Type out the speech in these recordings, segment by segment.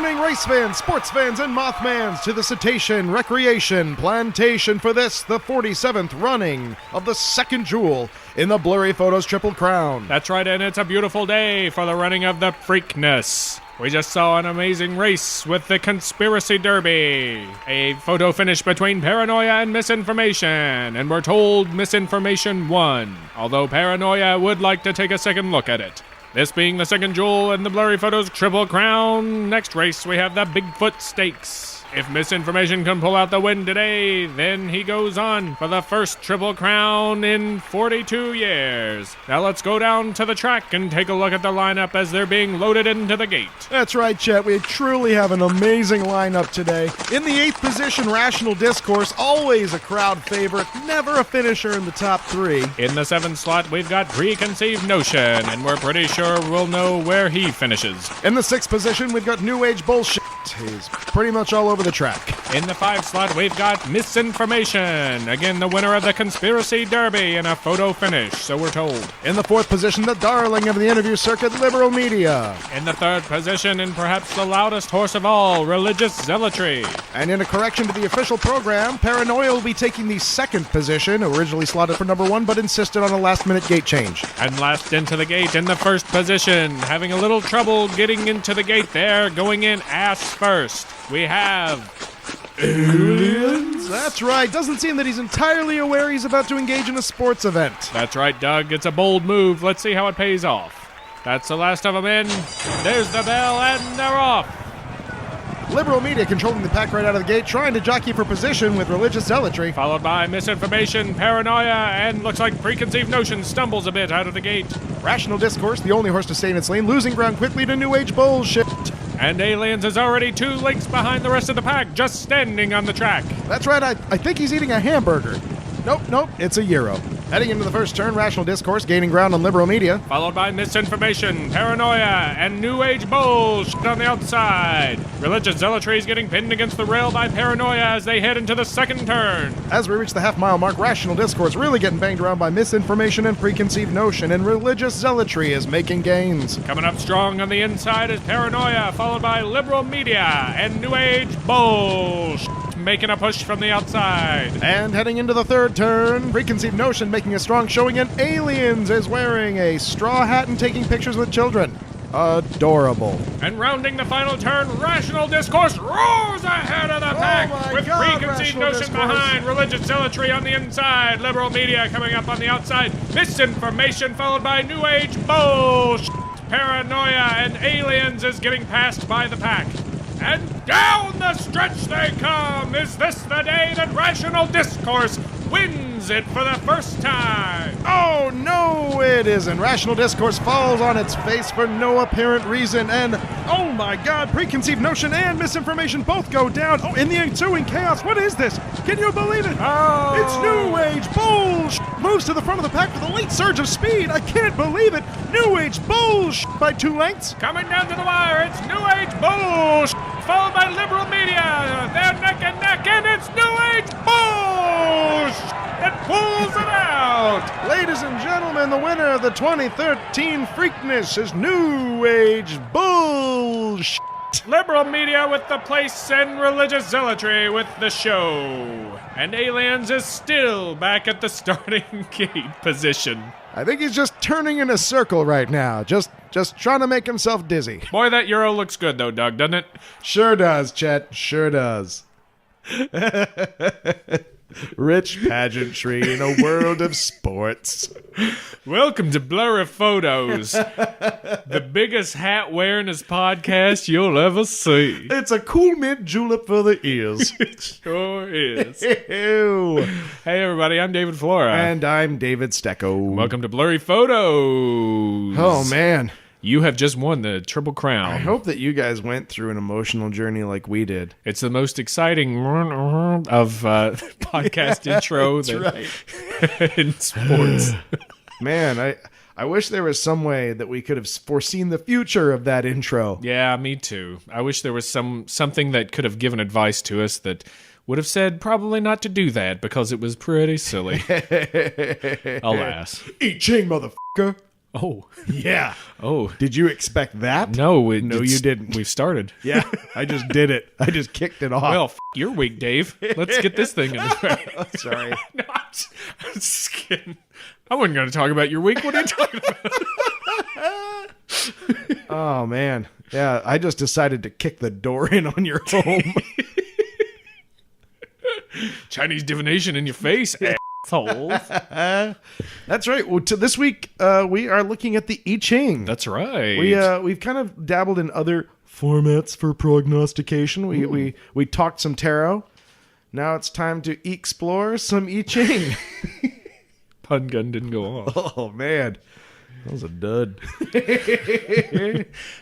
morning, race fans, sports fans, and Mothmans to the Cetacean Recreation Plantation for this, the 47th running of the second jewel in the Blurry Photos Triple Crown. That's right, and it's a beautiful day for the running of the Freakness. We just saw an amazing race with the Conspiracy Derby, a photo finish between Paranoia and Misinformation, and we're told Misinformation won, although Paranoia would like to take a second look at it. This being the second jewel in the Blurry Photos Triple Crown, next race we have the Bigfoot Stakes. If Misinformation can pull out the win today, then he goes on for the first Triple Crown in 42 years. Now let's go down to the track and take a look at the lineup as they're being loaded into the gate. That's right, Chet. We truly have an amazing lineup today. In the 8th position, Rational Discourse, always a crowd favorite, never a finisher in the top 3. In the 7th slot, we've got Preconceived Notion, and we're pretty sure we'll know where he finishes. In the 6th position, we've got New Age Bullshit. He's pretty much all over the track. In the 5th slot, we've got Misinformation, again the winner of the Conspiracy Derby in a photo finish, so we're told. In the 4th position, the darling of the interview circuit, Liberal Media. In the 3rd position, and perhaps the loudest horse of all, Religious Zealotry. And in a correction to the official program, Paranoia will be taking the 2nd position, originally slotted for number 1, but insisted on a last-minute gate change. And last into the gate in the 1st position, having a little trouble getting into the gate there, going in ass first. We have aliens? That's right. Doesn't seem that he's entirely aware he's about to engage in a sports event. That's right, Doug. It's a bold move. Let's see how it pays off. That's the last of them in. There's the bell, and they're off. Liberal Media controlling the pack right out of the gate, trying to jockey for position with Religious Zealotry. Followed by Misinformation, Paranoia, and looks like Preconceived Notion stumbles a bit out of the gate. Rational Discourse, the only horse to stay in its lane, losing ground quickly to New Age Bullshit. And Aliens is already 2 lengths behind the rest of the pack, just standing on the track. That's right, I think he's eating a hamburger. Nope, it's a gyro. Heading into the first turn, Rational Discourse gaining ground on Liberal Media. Followed by Misinformation, Paranoia, and New Age Bullshit on the outside. Religious Zealotry is getting pinned against the rail by Paranoia as they head into the second turn. As we reach the half-mile mark, Rational Discourse really getting banged around by Misinformation and Preconceived Notion, and Religious Zealotry is making gains. Coming up strong on the inside is Paranoia, followed by Liberal Media and New Age Bullshit, making a push from the outside. And heading into the third turn, Preconceived Notion making a strong showing, and Aliens is wearing a straw hat and taking pictures with children. Adorable. And rounding the final turn, Rational Discourse roars ahead of the pack with Preconceived Notion behind, Religious Zealotry on the inside, Liberal Media coming up on the outside, Misinformation followed by New Age Bullshit, Paranoia, and Aliens is getting passed by the pack. And down the stretch they come! Is this the day that Rational Discourse wins it for the first time? Oh, no, it isn't. Rational Discourse falls on its face for no apparent reason, and, oh my god, Preconceived Notion and Misinformation both go down. Oh, in the ensuing chaos, what is this? Can you believe it? Oh! It's New Age Bullshit! Moves to the front of the pack with a late surge of speed. I can't believe it. New Age Bullshit by 2 lengths. Coming down to the wire, it's New Age Bullshit, followed by Liberal Media. They're neck and neck, and it's New Age Bullshit that pulls it out. Ladies and gentlemen, the winner of the 2013 Freakness is New Age Bullshit. Liberal Media with the place and Religious Zealotry with the show. And Aliens is still back at the starting gate position. I think he's just turning in a circle right now, just trying to make himself dizzy. Boy, that Euro looks good though, Doug, doesn't it? Sure does, Chet. Sure does. Rich pageantry in a world of sports. Welcome to Blurry Photos, the biggest hat-wearingest podcast you'll ever see. It's a cool mint julep for the ears. It sure is. Ew. Hey, everybody, I'm David Flora. And I'm David Stecco. Welcome to Blurry Photos. Oh, man. You have just won the Triple Crown. I hope that you guys went through an emotional journey like we did. It's the most exciting of podcast intro in sports. Man, I wish there was some way that we could have foreseen the future of that intro. Yeah, me too. I wish there was something that could have given advice to us that would have said probably not to do that because it was pretty silly. Alas. I Ching, motherfucker. Oh. Yeah. Oh. Did you expect that? No, you didn't. We've started. Yeah, I just did it. I just kicked it off. Well, your week, Dave. Let's get this thing in the Sorry. No, I'm just kidding. I wasn't going to talk about your week. What are you talking about? Oh, man. Yeah, I just decided to kick the door in on your home. Chinese divination in your face, assholes. That's right. Well, this week, we are looking at the I Ching. That's right. We've kind of dabbled in other formats for prognostication. We talked some tarot. Now it's time to explore some I Ching. Pun gun didn't go off. Oh, man. That was a dud.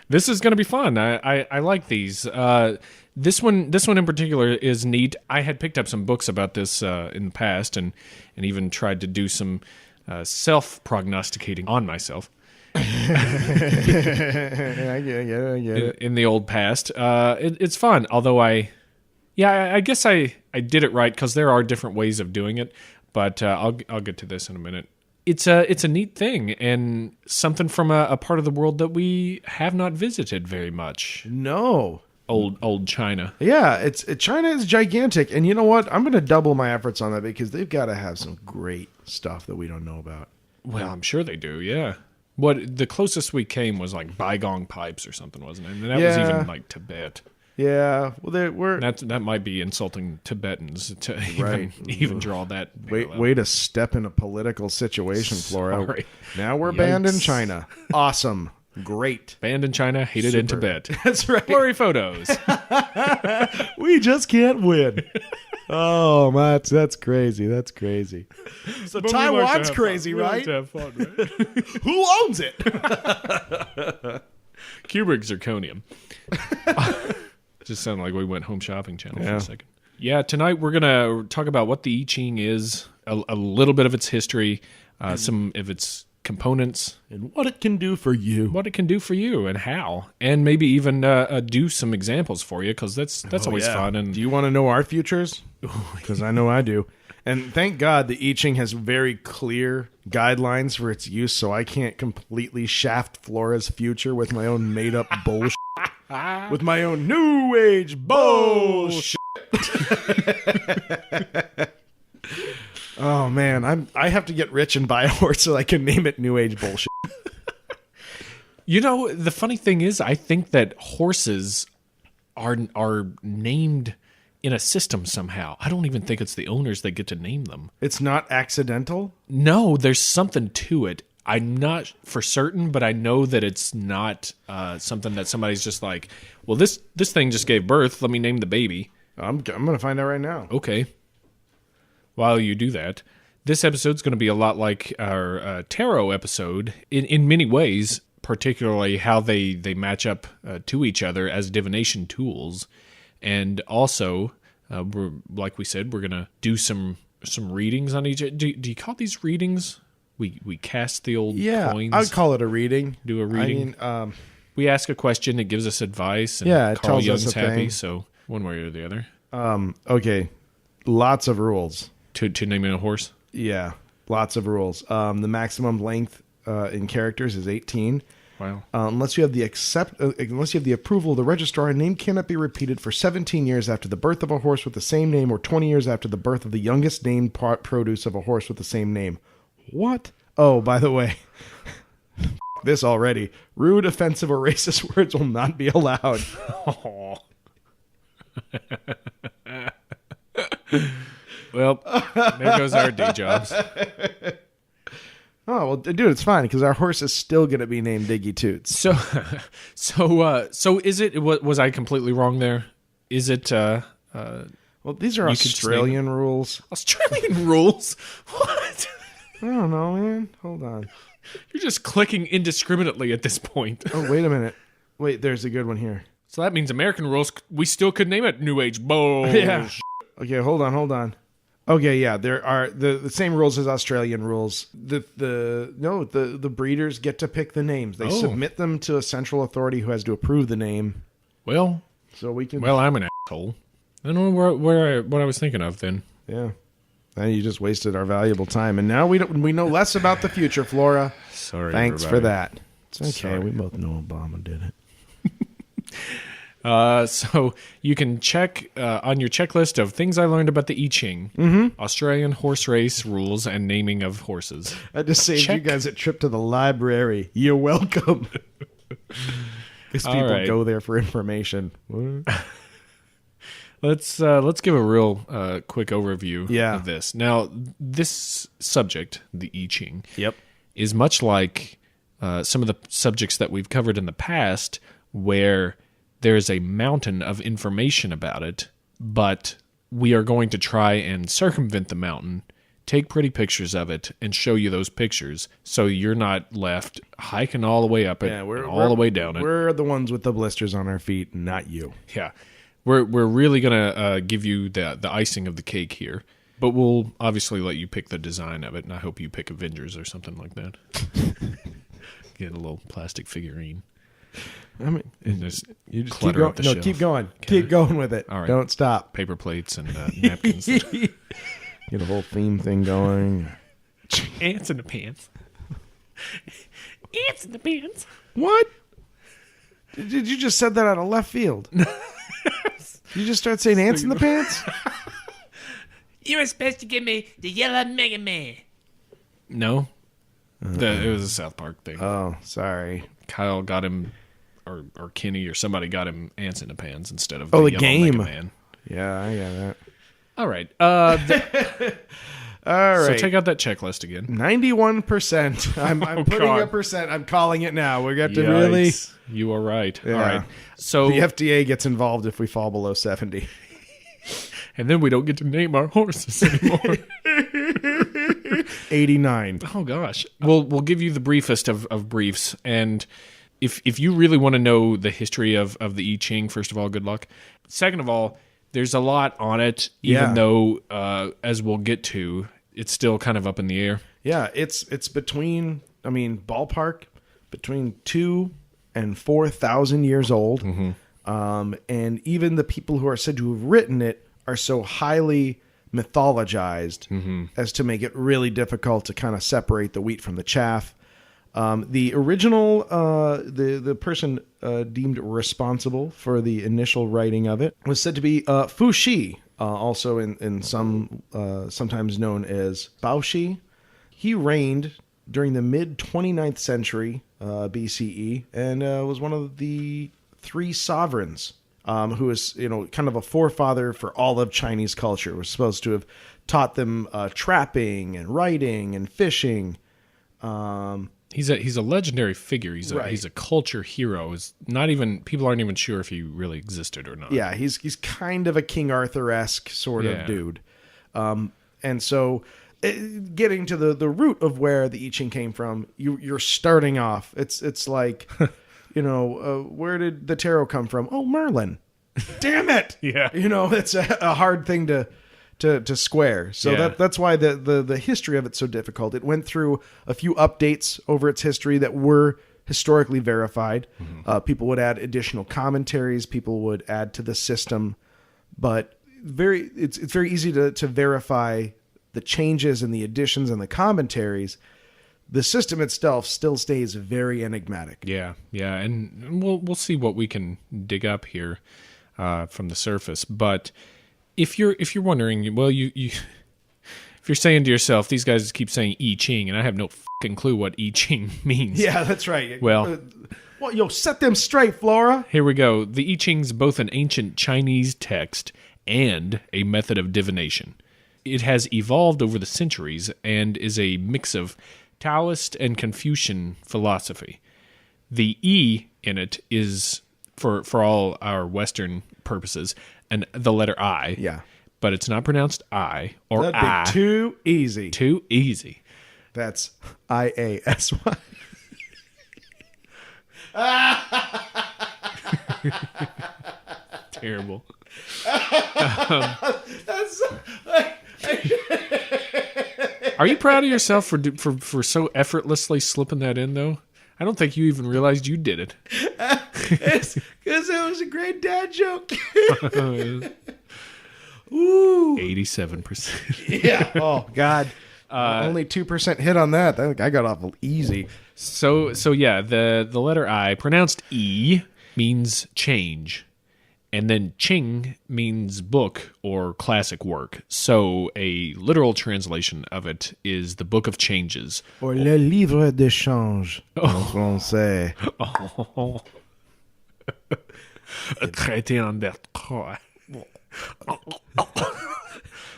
This is going to be fun. I like these. This one in particular is neat. I had picked up some books about this in the past and even tried to do some self-prognosticating on myself. I get it. In the old past. It's fun, although I guess I did it right because there are different ways of doing it, but I'll get to this in a minute. It's a neat thing and something from a part of the world that we have not visited very much. No. Old China. Yeah, China is gigantic, and you know what? I'm going to double my efforts on that because they've got to have some great stuff that we don't know about. Well, I'm sure they do. Yeah. What the closest we came was like Baigong pipes or something, wasn't it? And that was even like Tibet. Yeah, well, that might be insulting Tibetans to even draw that. Way to step in a political situation, Flora. Sorry. Now we're banned in China. Awesome. Great. Banned in China, hated in Tibet. That's right. Blurry Photos. We just can't win. Oh, Matt, that's crazy. That's crazy. So but Taiwan's crazy, right? We like to have fun, right? Who owns it? Cubic zirconium. Just sounded like we went home shopping channel for a second. Yeah, tonight we're going to talk about what the I Ching is, a little bit of its history, some of its components, and what it can do for you. What it can do for you and how. And maybe even do some examples for you, because that's always fun. And do you want to know our futures? Because I know I do. And thank God the I Ching has very clear guidelines for its use, so I can't completely shaft Flora's future with my own made-up bullshit. With my own new age bullshit. Oh man, I have to get rich and buy a horse so I can name it New Age bullshit. You know, the funny thing is, I think that horses are named in a system somehow. I don't even think it's the owners that get to name them. It's not accidental? No, there's something to it. I'm not for certain, but I know that it's not something that somebody's just like, well, this thing just gave birth. Let me name the baby. I'm going to find out right now. Okay. While you do that, this episode's going to be a lot like our tarot episode in many ways, particularly how they match up to each other as divination tools. And also, we're like we said, we're going to do some readings on each. Do you call these readings? We cast the old coins. I'd call it a reading. Do a reading. I mean, we ask a question, it gives us advice, and it Carl tells Jung's us a happy. thing. So one way or the other. Okay, lots of rules. To naming a horse? Yeah, lots of rules. The maximum length in characters is 18. Wow. Unless you have the approval of the registrar, a name cannot be repeated for 17 years after the birth of a horse with the same name, or 20 years after the birth of the youngest named produce of a horse with the same name. What? Oh, by the way, this already. Rude, offensive, or racist words will not be allowed. Well, there goes our day jobs. Oh, well, dude, it's fine because our horse is still going to be named Diggy Toots. So is it? Was I completely wrong there? Is it? Well, these are Australian rules. Australian rules? What? I don't know, man. Hold on. You're just clicking indiscriminately at this point. Oh, wait a minute. Wait, there's a good one here. So that means American rules, we still could name it New Age Bull. Yeah. Okay, hold on. Okay, yeah, there are the same rules as Australian rules. The breeders get to pick the names. They submit them to a central authority who has to approve the name. Well, so we can. Well, I'm an asshole. I don't know what I was thinking of then. Yeah. You just wasted our valuable time, and now we know less about the future, Flora. Sorry, Thanks everybody. for that. It's okay. Sorry. We both know Obama did it. So you can check on your checklist of things I learned about the I Ching, Australian horse race rules, and naming of horses. I just saved Check. you guys a trip to the library. You're welcome. Because people right. go there for information. Let's give a real quick overview of this. Now, this subject, the I Ching, is much like some of the subjects that we've covered in the past, where there is a mountain of information about it, but we are going to try and circumvent the mountain, take pretty pictures of it, and show you those pictures, so you're not left hiking all the way up it, and all the way down it. We're the ones with the blisters on our feet, not you. Yeah. We're really going to give you the icing of the cake here, but we'll obviously let you pick the design of it, and I hope you pick Avengers or something like that. Get a little plastic figurine. I mean, And just you just keep clutter going. up the No, shelf. keep going. Okay. Keep going with it. All right. Don't stop. Paper plates and napkins. Get a whole theme thing going. Ants in the pants. Ants in the pants. What? Did you just said that out of left field? You just start saying ants in the pants? You were supposed to give me the yellow Mega Man. No. It was a South Park thing. Oh, sorry. Kyle got him, or Kenny or somebody got him ants in the pans instead of the yellow game. Mega Man. Yeah, I got that. All right. All right. So check out that checklist again. 91%. I'm putting God. a percent. I'm calling it now. We got to really. Yikes. You are right. Yeah. All right. So The FDA gets involved if we fall below 70. and then we don't get to name our horses anymore. 89. Oh gosh. We'll give you the briefest of briefs, and if you really want to know the history of the I Ching, first of all, good luck. Second of all, there's a lot on it, even though as we'll get to, it's still kind of up in the air. Yeah, it's between, ballpark, between 2,000 and 4,000 years old. And even the people who are said to have written it are so highly mythologized as to make it really difficult to kind of separate the wheat from the chaff. The original, the person deemed responsible for the initial writing of it was said to be Fu Shi, also in some sometimes known as Bao Shi. He reigned during the mid-29th century BCE and was one of the three sovereigns who was, kind of a forefather for all of Chinese culture. Was supposed to have taught them trapping and writing and fishing. He's a legendary figure. He's Right. a culture hero. People aren't even sure if he really existed or not. Yeah, he's kind of a King Arthur-esque sort of dude. And so getting to the root of where the I Ching came from, you're starting off. It's like, where did the tarot come from? Oh, Merlin. Damn it. Yeah. It's a hard thing to square. So that's why the history of it's so difficult. It went through a few updates over its history that were historically verified. People would add additional commentaries. People would add to the system. But it's very easy to verify the changes and the additions and the commentaries. The system itself still stays very enigmatic. Yeah, and we'll see what we can dig up here from the surface. But if you're wondering, well, you if you're saying to yourself, these guys keep saying I Ching, and I have no fucking clue what I Ching means. Yeah, that's right. Well, set them straight, Flora. here we go. The I Ching's both an ancient Chinese text and a method of divination. It has evolved over the centuries and is a mix of Taoist and Confucian philosophy. The E in it is, for all our Western purposes, and the letter I. Yeah. But it's not pronounced I or That'd I. be too easy. Too easy. That's IASY. Terrible. Are you proud of yourself for so effortlessly slipping that in, though? I don't think you even realized you did it. Because it was a great dad joke. Ooh. 87%. Yeah. Oh, God. Only 2% hit on that. I got off easy. So yeah, the letter I, pronounced E, means change. And then Ching means book or classic work. So a literal translation of it is the Book of Changes. Or le livre de change, en français. Oh. Traité en Bertrand.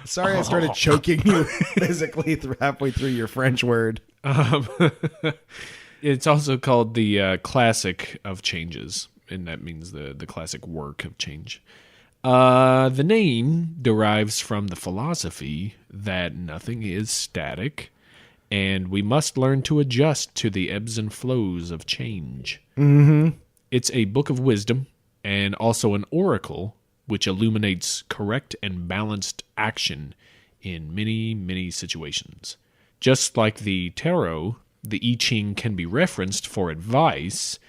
Sorry I started choking you physically halfway through your French word. It's also called the Classic of Changes, and that means the classic work of change. The name derives from the philosophy that nothing is static, and we must learn to adjust to the ebbs and flows of change. Mm-hmm. It's a book of wisdom, and also an oracle, which illuminates correct and balanced action in many, many situations. Just like the tarot, the I Ching can be referenced for advice,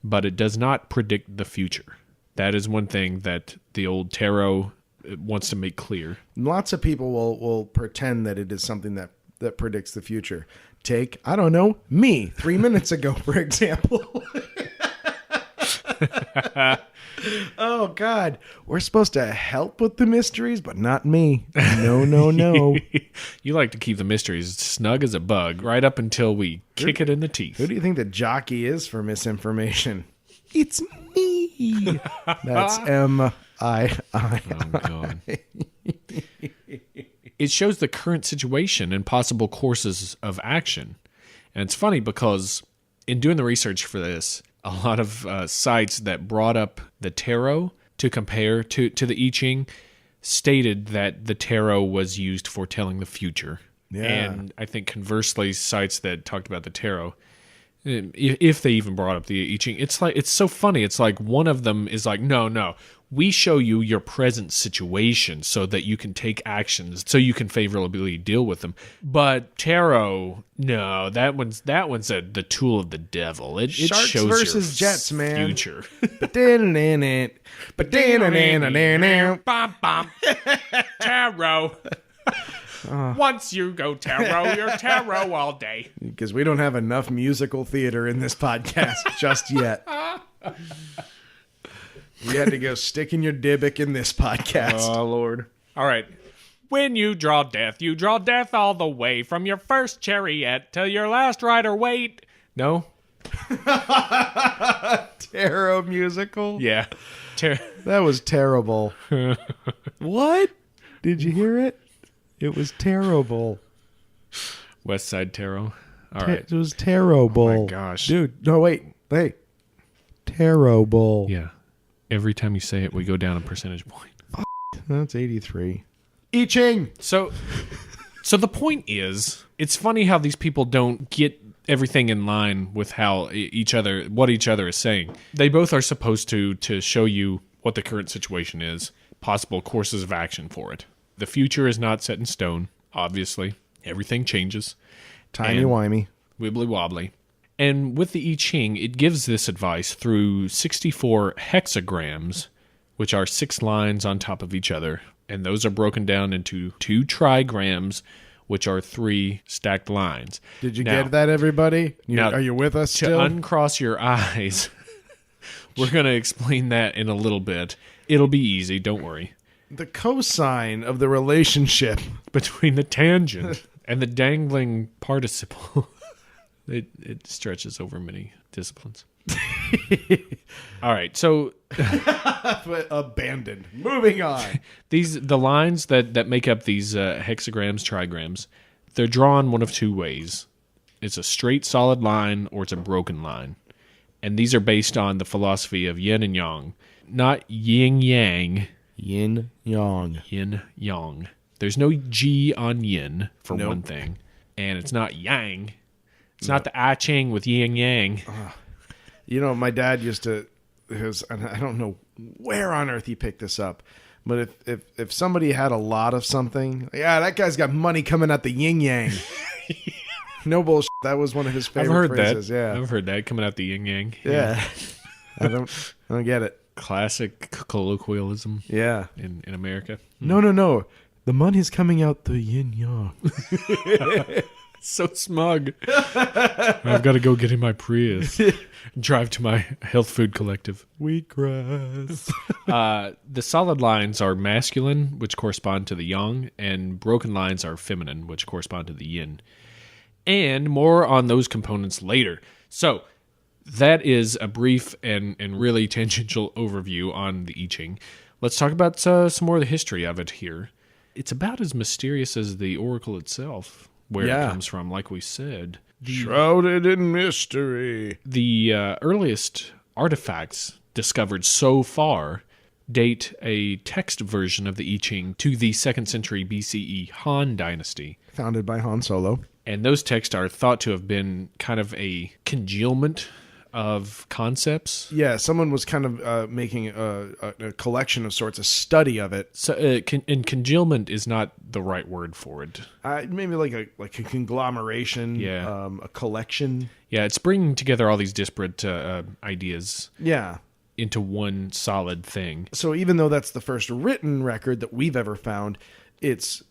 but it does not predict the future. That is one thing that the old tarot wants to make clear. Lots of people will pretend that it is something that predicts the future. Take, I don't know, me 3 minutes ago, for example. Oh, God. We're supposed to help with the mysteries, but not me. No, no, no. You like to keep the mysteries snug as a bug right up until we kick it in the teeth. Who do you think the jockey is for misinformation? It's me. That's M-I-I. Oh, God. It shows the current situation and possible courses of action. And it's funny because in doing the research for this, a lot of sites that brought up the tarot to compare to the I Ching stated that the tarot was used for telling the future. Yeah. And I think conversely, sites that talked about the tarot, if they even brought up the I Ching, it's so funny. It's like one of them is like, no, we show you your present situation so that you can take actions, so you can favorably deal with them. But tarot, no, that one's the tool of the devil. It Sharks shows versus your Jets, man. future. Bum, bum. Tarot. Once you go tarot, you're tarot all day. Because we don't have enough musical theater in this podcast just yet. We had to go sticking your dibbick in this podcast. Oh, Lord. All right. When you draw death all the way from your first chariot till your last rider wait. No? Tarot musical? Yeah. That was terrible. What? Did you hear it? It was terrible. West Side Tarot. All right. It was terrible. Oh, my gosh. Dude, no, wait. Hey. Terrible. Yeah. Every time you say it, we go down a percentage point. That's 83. I Ching. So the point is, it's funny how these people don't get everything in line with how what each other is saying. They both are supposed to show you what the current situation is, possible courses of action for it. The future is not set in stone, obviously. Everything changes. Timey-wimey. Wibbly-wobbly. And with the I Ching, it gives this advice through 64 hexagrams, which are 6 lines on top of each other. And those are broken down into 2 trigrams, which are 3 stacked lines. Did you get that, everybody? Are you with us still? To uncross your eyes, we're going to explain that in a little bit. It'll be easy, don't worry. The cosine of the relationship between the tangent and the dangling participle. It stretches over many disciplines. All right, so abandoned. Moving on. The lines that make up these hexagrams, trigrams, they're drawn one of 2 ways. It's a straight, solid line, or it's a broken line. And these are based on the philosophy of yin and yang, not yin yang. Yin yang. Yin yang. There's no G on yin for one thing, and it's not yang. It's not the I Ching with yin yang. You know, my dad used to, and I don't know where on earth he picked this up, but if somebody had a lot of something, yeah, that guy's got money coming out the yin yang. No bullshit. That was one of his favorite phrases. That. Yeah, I've heard that coming out the yin yang. Yeah. I don't get it. classic colloquialism Yeah. in America. No. The money's coming out the yin yang. So smug. I've got to go get in my Prius. Drive to my health food collective. Wheatgrass. The solid lines are masculine, which correspond to the yang, and broken lines are feminine, which correspond to the yin. And more on those components later. So, that is a brief and really tangential overview on the I Ching. Let's talk about some more of the history of it here. It's about as mysterious as the oracle itself, where it comes from, like we said. Shrouded in mystery. The earliest artifacts discovered so far date a text version of the I Ching to the 2nd century BCE Han Dynasty. Founded by Han Solo. And those texts are thought to have been kind of a congealment of concepts. Yeah, someone was kind of making a collection of sorts, a study of it. So, and congealment is not the right word for it. Maybe like a conglomeration, a collection. Yeah, it's bringing together all these disparate ideas. Yeah. Into one solid thing. So even though that's the first written record that we've ever found, it's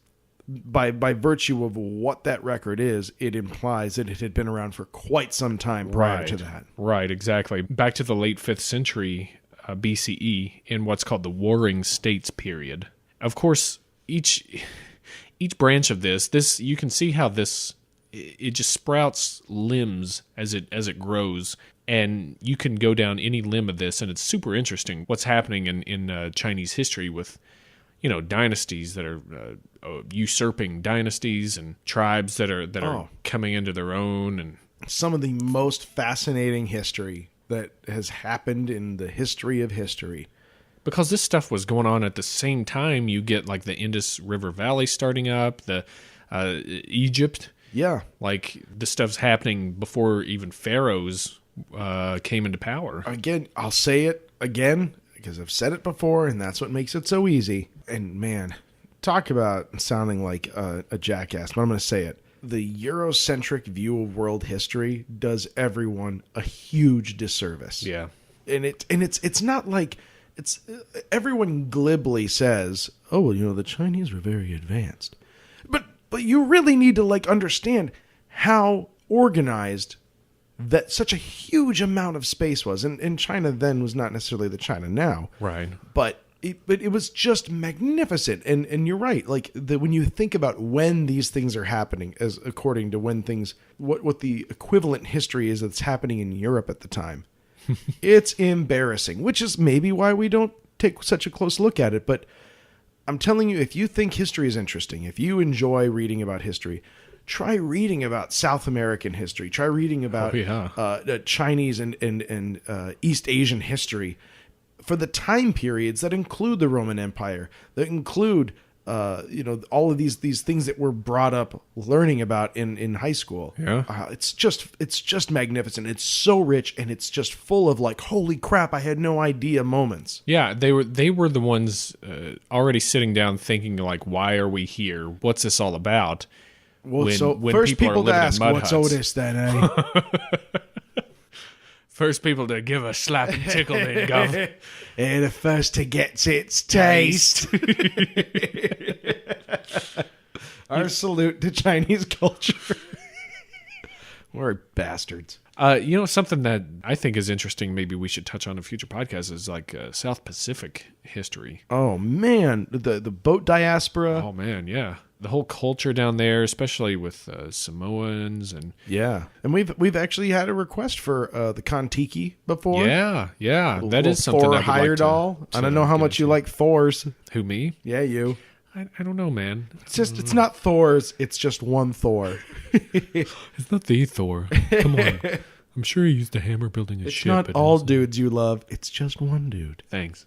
by virtue of what that record is, it implies that it had been around for quite some time prior to that. Right, exactly. Back to the late 5th century BCE in what's called the Warring States period. Of course, each branch of this you can see how it just sprouts limbs as it grows, and you can go down any limb of this, and it's super interesting what's happening in Chinese history with dynasties that are usurping dynasties and tribes that are coming into their own, and some of the most fascinating history that has happened in the history of history. Because this stuff was going on at the same time, you get like the Indus River Valley starting up, the Egypt. Yeah. Like this stuff's happening before even pharaohs came into power. Again, I'll say it again because I've said it before, and that's what makes it so easy. And man, talk about sounding like a jackass, but I'm going to say it. The Eurocentric view of world history does everyone a huge disservice. Yeah. And it's not like everyone glibly says, "Oh, well, the Chinese were very advanced." But you really need to understand how organized that such a huge amount of space was. And China then was not necessarily the China now. Right. But it was just magnificent. And you're right. When you think about when these things are happening, as according to when things, what the equivalent history is that's happening in Europe at the time, it's embarrassing, which is maybe why we don't take such a close look at it. But I'm telling you, if you think history is interesting, if you enjoy reading about history, try reading about South American history. Try reading about Chinese and East Asian history for the time periods that include the Roman Empire, that include all of these things that were brought up learning about in high school. Yeah, it's just magnificent. It's so rich, and it's just full of holy crap, I had no idea moments. Yeah, they were the ones already sitting down thinking why are we here? What's this all about? Well, when first people to ask, what's Otis then, eh? First people to give a slap and tickle then, Gov. And the first to get its taste. Our salute to Chinese culture. We're bastards. Something that I think is interesting, maybe we should touch on in a future podcast, is South Pacific history. Oh, man. The boat diaspora. Oh, man, yeah. The whole culture down there, especially with Samoans and and we've actually had a request for the Kon-Tiki before. Yeah, that is something. Thor I would Heyerdahl. like to I don't know how much you like Thors. Who, me? Yeah, you. I don't know, man. It's not Thors. It's just one Thor. It's not the Thor. Come on. I'm sure he used a hammer building a ship. It's not all dudes you love. It's just one dude. Thanks.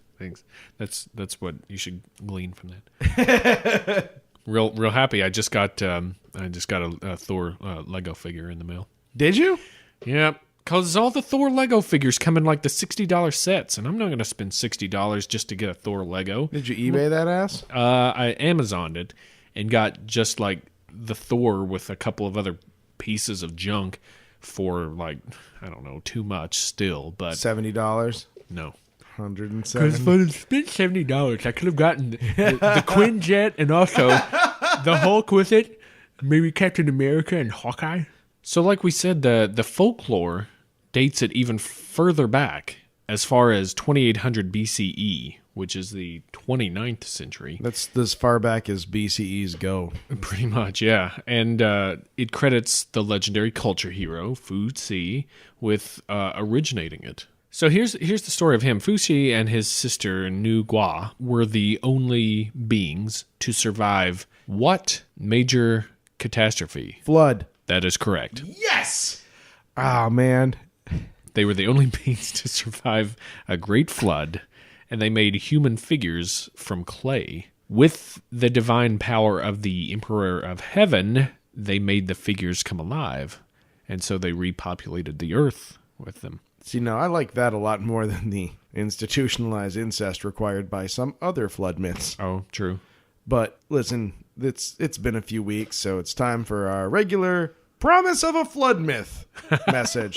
That's what you should glean from that. Real happy. I just got a Thor Lego figure in the mail. Did you? Yeah, because all the Thor Lego figures come in the $60 sets, and I'm not going to spend $60 just to get a Thor Lego. Did you eBay that ass? I Amazoned it and got just the Thor with a couple of other pieces of junk for I don't know, too much still, but $70. No. 107. Because if I spent $70, I could have gotten the Quinjet and also the Hulk with it. Maybe Captain America and Hawkeye. So like we said, the folklore dates it even further back, as far as 2800 BCE, which is the 29th century. That's as far back as BCEs go. Pretty much, yeah. And it credits the legendary culture hero, Fu Xi, with originating it. So here's the story of him. Fu Xi and his sister, Nu Gua, were the only beings to survive what major catastrophe? Flood. That is correct. Yes! Oh, man. They were the only beings to survive a great flood, and they made human figures from clay. With the divine power of the Emperor of Heaven, they made the figures come alive, and so they repopulated the earth with them. See, now, I like that a lot more than the institutionalized incest required by some other flood myths. Oh, true. But, listen, it's been a few weeks, so it's time for our regular promise of a flood myth message.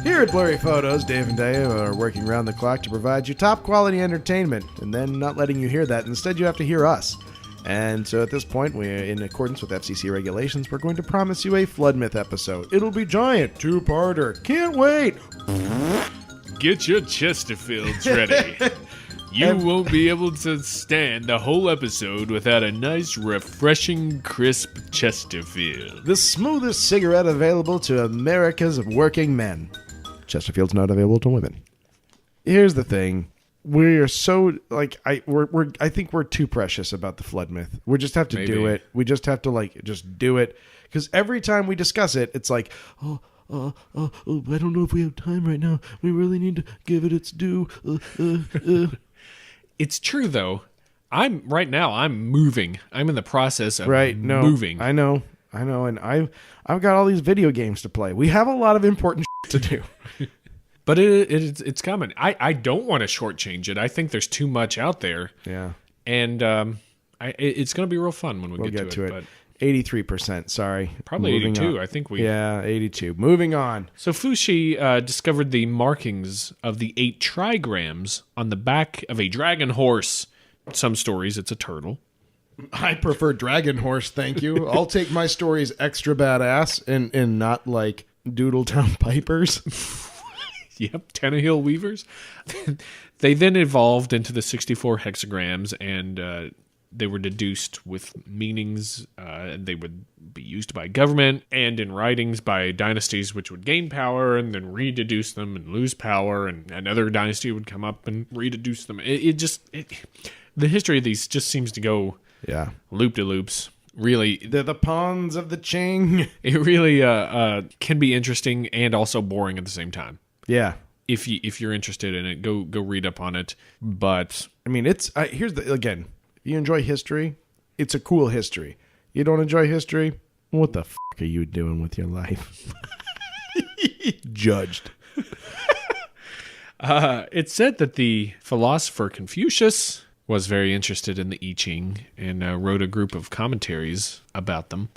Here at Blurry Photos, Dave and Dave are working around the clock to provide you top-quality entertainment, and then not letting you hear that. Instead, you have to hear us. And so at this point, we're in accordance with FCC regulations, we're going to promise you a flood myth episode. It'll be giant, two-parter. Can't wait! Get your Chesterfields ready. You won't be able to stand the whole episode without a nice, refreshing, crisp Chesterfield. The smoothest cigarette available to America's working men. Chesterfield's not available to women. Here's the thing. We're so, I think we're too precious about the flood myth. We just have to do it. We just have to, just do it. Because every time we discuss it, it's like, I don't know if we have time right now. We really need to give it its due. It's true, though. I'm moving. I'm in the process of moving. I know. And I've got all these video games to play. We have a lot of important to do. But it's coming. I don't want to shortchange it. I think there's too much out there. Yeah. And it's going to be real fun when we'll get to it. But 83%, sorry. Probably 82, I think we... Yeah, 82. Moving on. So Fu Xi discovered the markings of the 8 trigrams on the back of a dragon horse. Some stories, it's a turtle. I prefer dragon horse, thank you. I'll take my stories extra badass and not like Doodletown Pipers. Yep, Tannehill Weavers. They then evolved into the 64 hexagrams, and they were deduced with meanings. They would be used by government and in writings by dynasties which would gain power and then rededuce them and lose power, and another dynasty would come up and rededuce them. The history of these just seems to go loop-de-loops. Really, they're the pawns of the Ching. It really can be interesting and also boring at the same time. Yeah. If you're interested in it, go read up on it. But I mean, here's the again. If you enjoy history, it's a cool history. You don't enjoy history, what the fuck are you doing with your life? Judged. It's said that the philosopher Confucius was very interested in the I Ching and wrote a group of commentaries about them.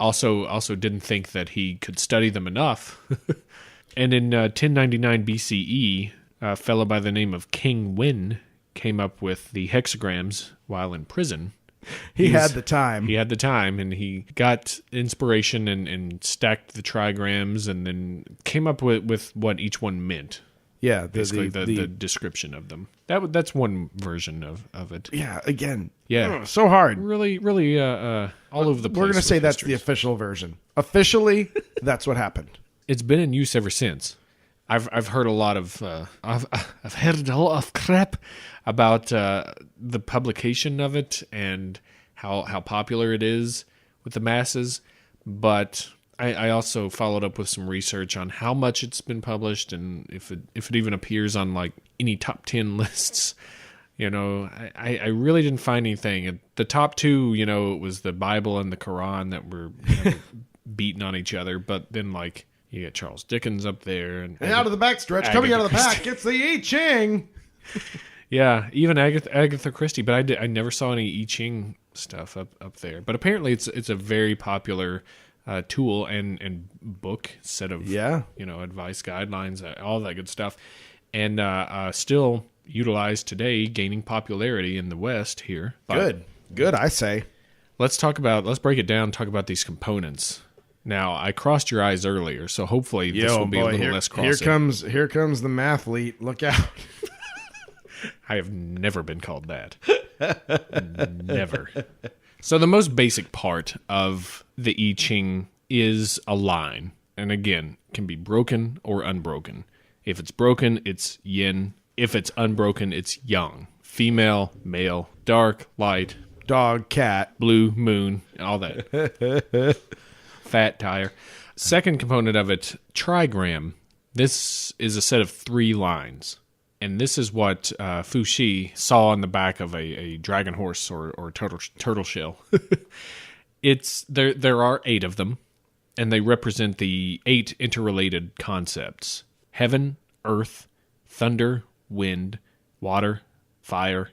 Also didn't think that he could study them enough. And in 1099 BCE, a fellow by the name of King Wen came up with the hexagrams while in prison. He had the time. He had the time, and he got inspiration and stacked the trigrams and then came up with what each one meant. Yeah. Basically, the description of them. That's one version of it. Yeah, again. Yeah. So hard. Really, all over the place. We're going to say that's the official version. Officially, that's what happened. It's been in use ever since. I've heard a lot of I've heard a lot of crap about the publication of it and how popular it is with the masses, but I also followed up with some research on how much it's been published and if it even appears on like any top 10 lists. You know, I really didn't find anything. The top 2, it was the Bible and the Quran that were beating on each other, but then like. You got Charles Dickens up there. And out of the backstretch, coming out of the pack, it's the I Ching. Yeah, even Agatha Christie, but I never saw any I Ching stuff up there. But apparently it's a very popular tool and book, set of advice guidelines, all that good stuff. And still utilized today, gaining popularity in the West here. But Good, I say. let's break it down, talk about these components. Now, I crossed your eyes earlier, so hopefully this will be a little less crossing. Here comes the mathlete. Look out. I have never been called that. Never. So the most basic part of the I Ching is a line. And again, can be broken or unbroken. If it's broken, it's yin. If it's unbroken, it's yang. Female, male, dark, light, Dog, cat. blue, moon, all that. Fat, tire. Second component of it, trigram. This is a set of 3 lines. And this is what Fu Shi saw on the back of a dragon horse or turtle shell. There are 8 of them, and they represent the 8 interrelated concepts: heaven, earth, thunder, wind, water, fire,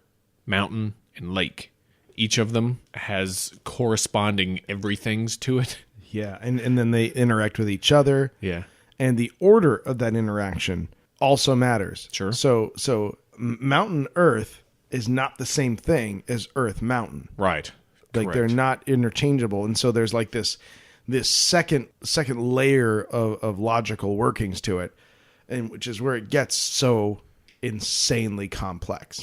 mountain, and lake. Each of them has corresponding everythings to it. Yeah, and then they interact with each other. Yeah. And the order of that interaction also matters. Sure. So mountain earth is not the same thing as earth mountain. Right. Like Correct. they're not interchangeable. And so there's like this second layer of logical workings to it, and which is where it gets so insanely complex.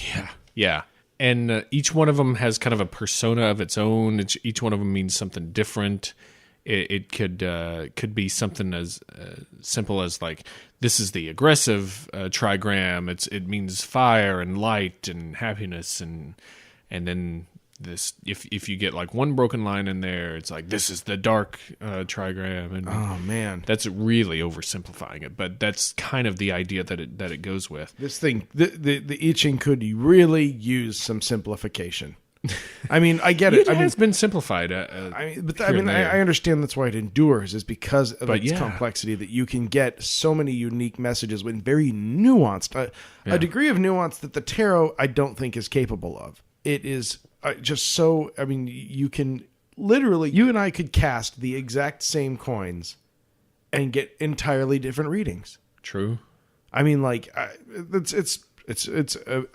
Yeah. And each one of them has kind of a persona of its own. Each one of them means something different. It could be something as simple as like, this is the aggressive trigram. It means fire and light and happiness, and then this, if you get like one broken line in there, it's like, this is the dark trigram. And Oh man, that's really oversimplifying it, but that's kind of the idea that it goes with. this thing, the I Ching could really use some simplification. I mean, I get it. It has been simplified. I understand that's why it endures, is because of its yeah. complexity, that you can get so many unique messages when very nuanced, a degree of nuance that the tarot I don't think is capable of. It is just so. I mean, you can literally, you and I could cast the exact same coins and get entirely different readings. True. I mean, like it's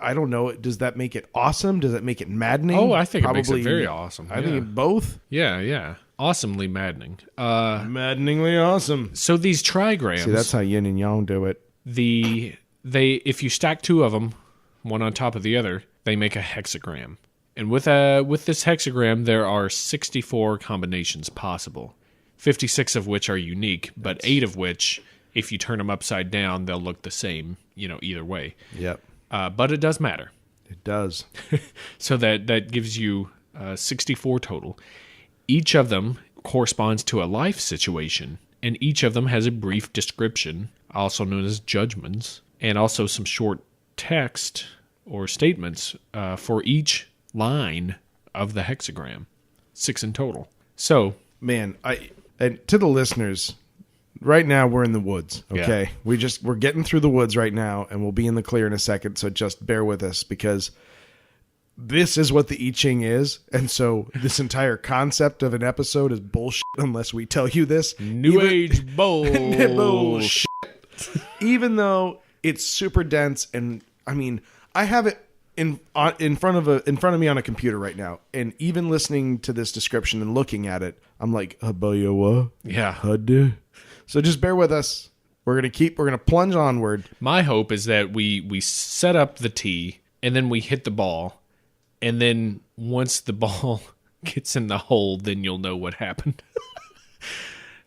I don't know. Does that make it awesome? Does that make it maddening? Oh, I think it makes it very awesome. I think both. Yeah. Awesomely maddening. Maddeningly awesome. So these trigrams. See, that's how yin and yang do it. If you stack 2 of them, one on top of the other, they make a hexagram. And with this hexagram, there are 64 combinations possible, 56 of which are unique, but 8 of which, if you turn them upside down, they'll look the same, either way. Yep. But it does matter. It does. So that gives you 64 total. Each of them corresponds to a life situation, and each of them has a brief description, also known as judgments, and also some short text or statements for each line of the hexagram. 6 in total. So, Man, and to the listeners, right now we're in the woods, okay? Yeah. We're getting through the woods right now, and we'll be in the clear in a second, so just bear with us, because this is what the I Ching is, and so this entire concept of an episode is bullshit unless we tell you this. New Age bullshit. Even though it's super dense, and I mean, I have it in front of me on a computer right now, and even listening to this description and looking at it, I'm like, Habayawa? Yeah. Hadu? So just bear with us. We're gonna plunge onward. My hope is that we set up the tee, and then we hit the ball, and then once the ball gets in the hole, then you'll know what happened.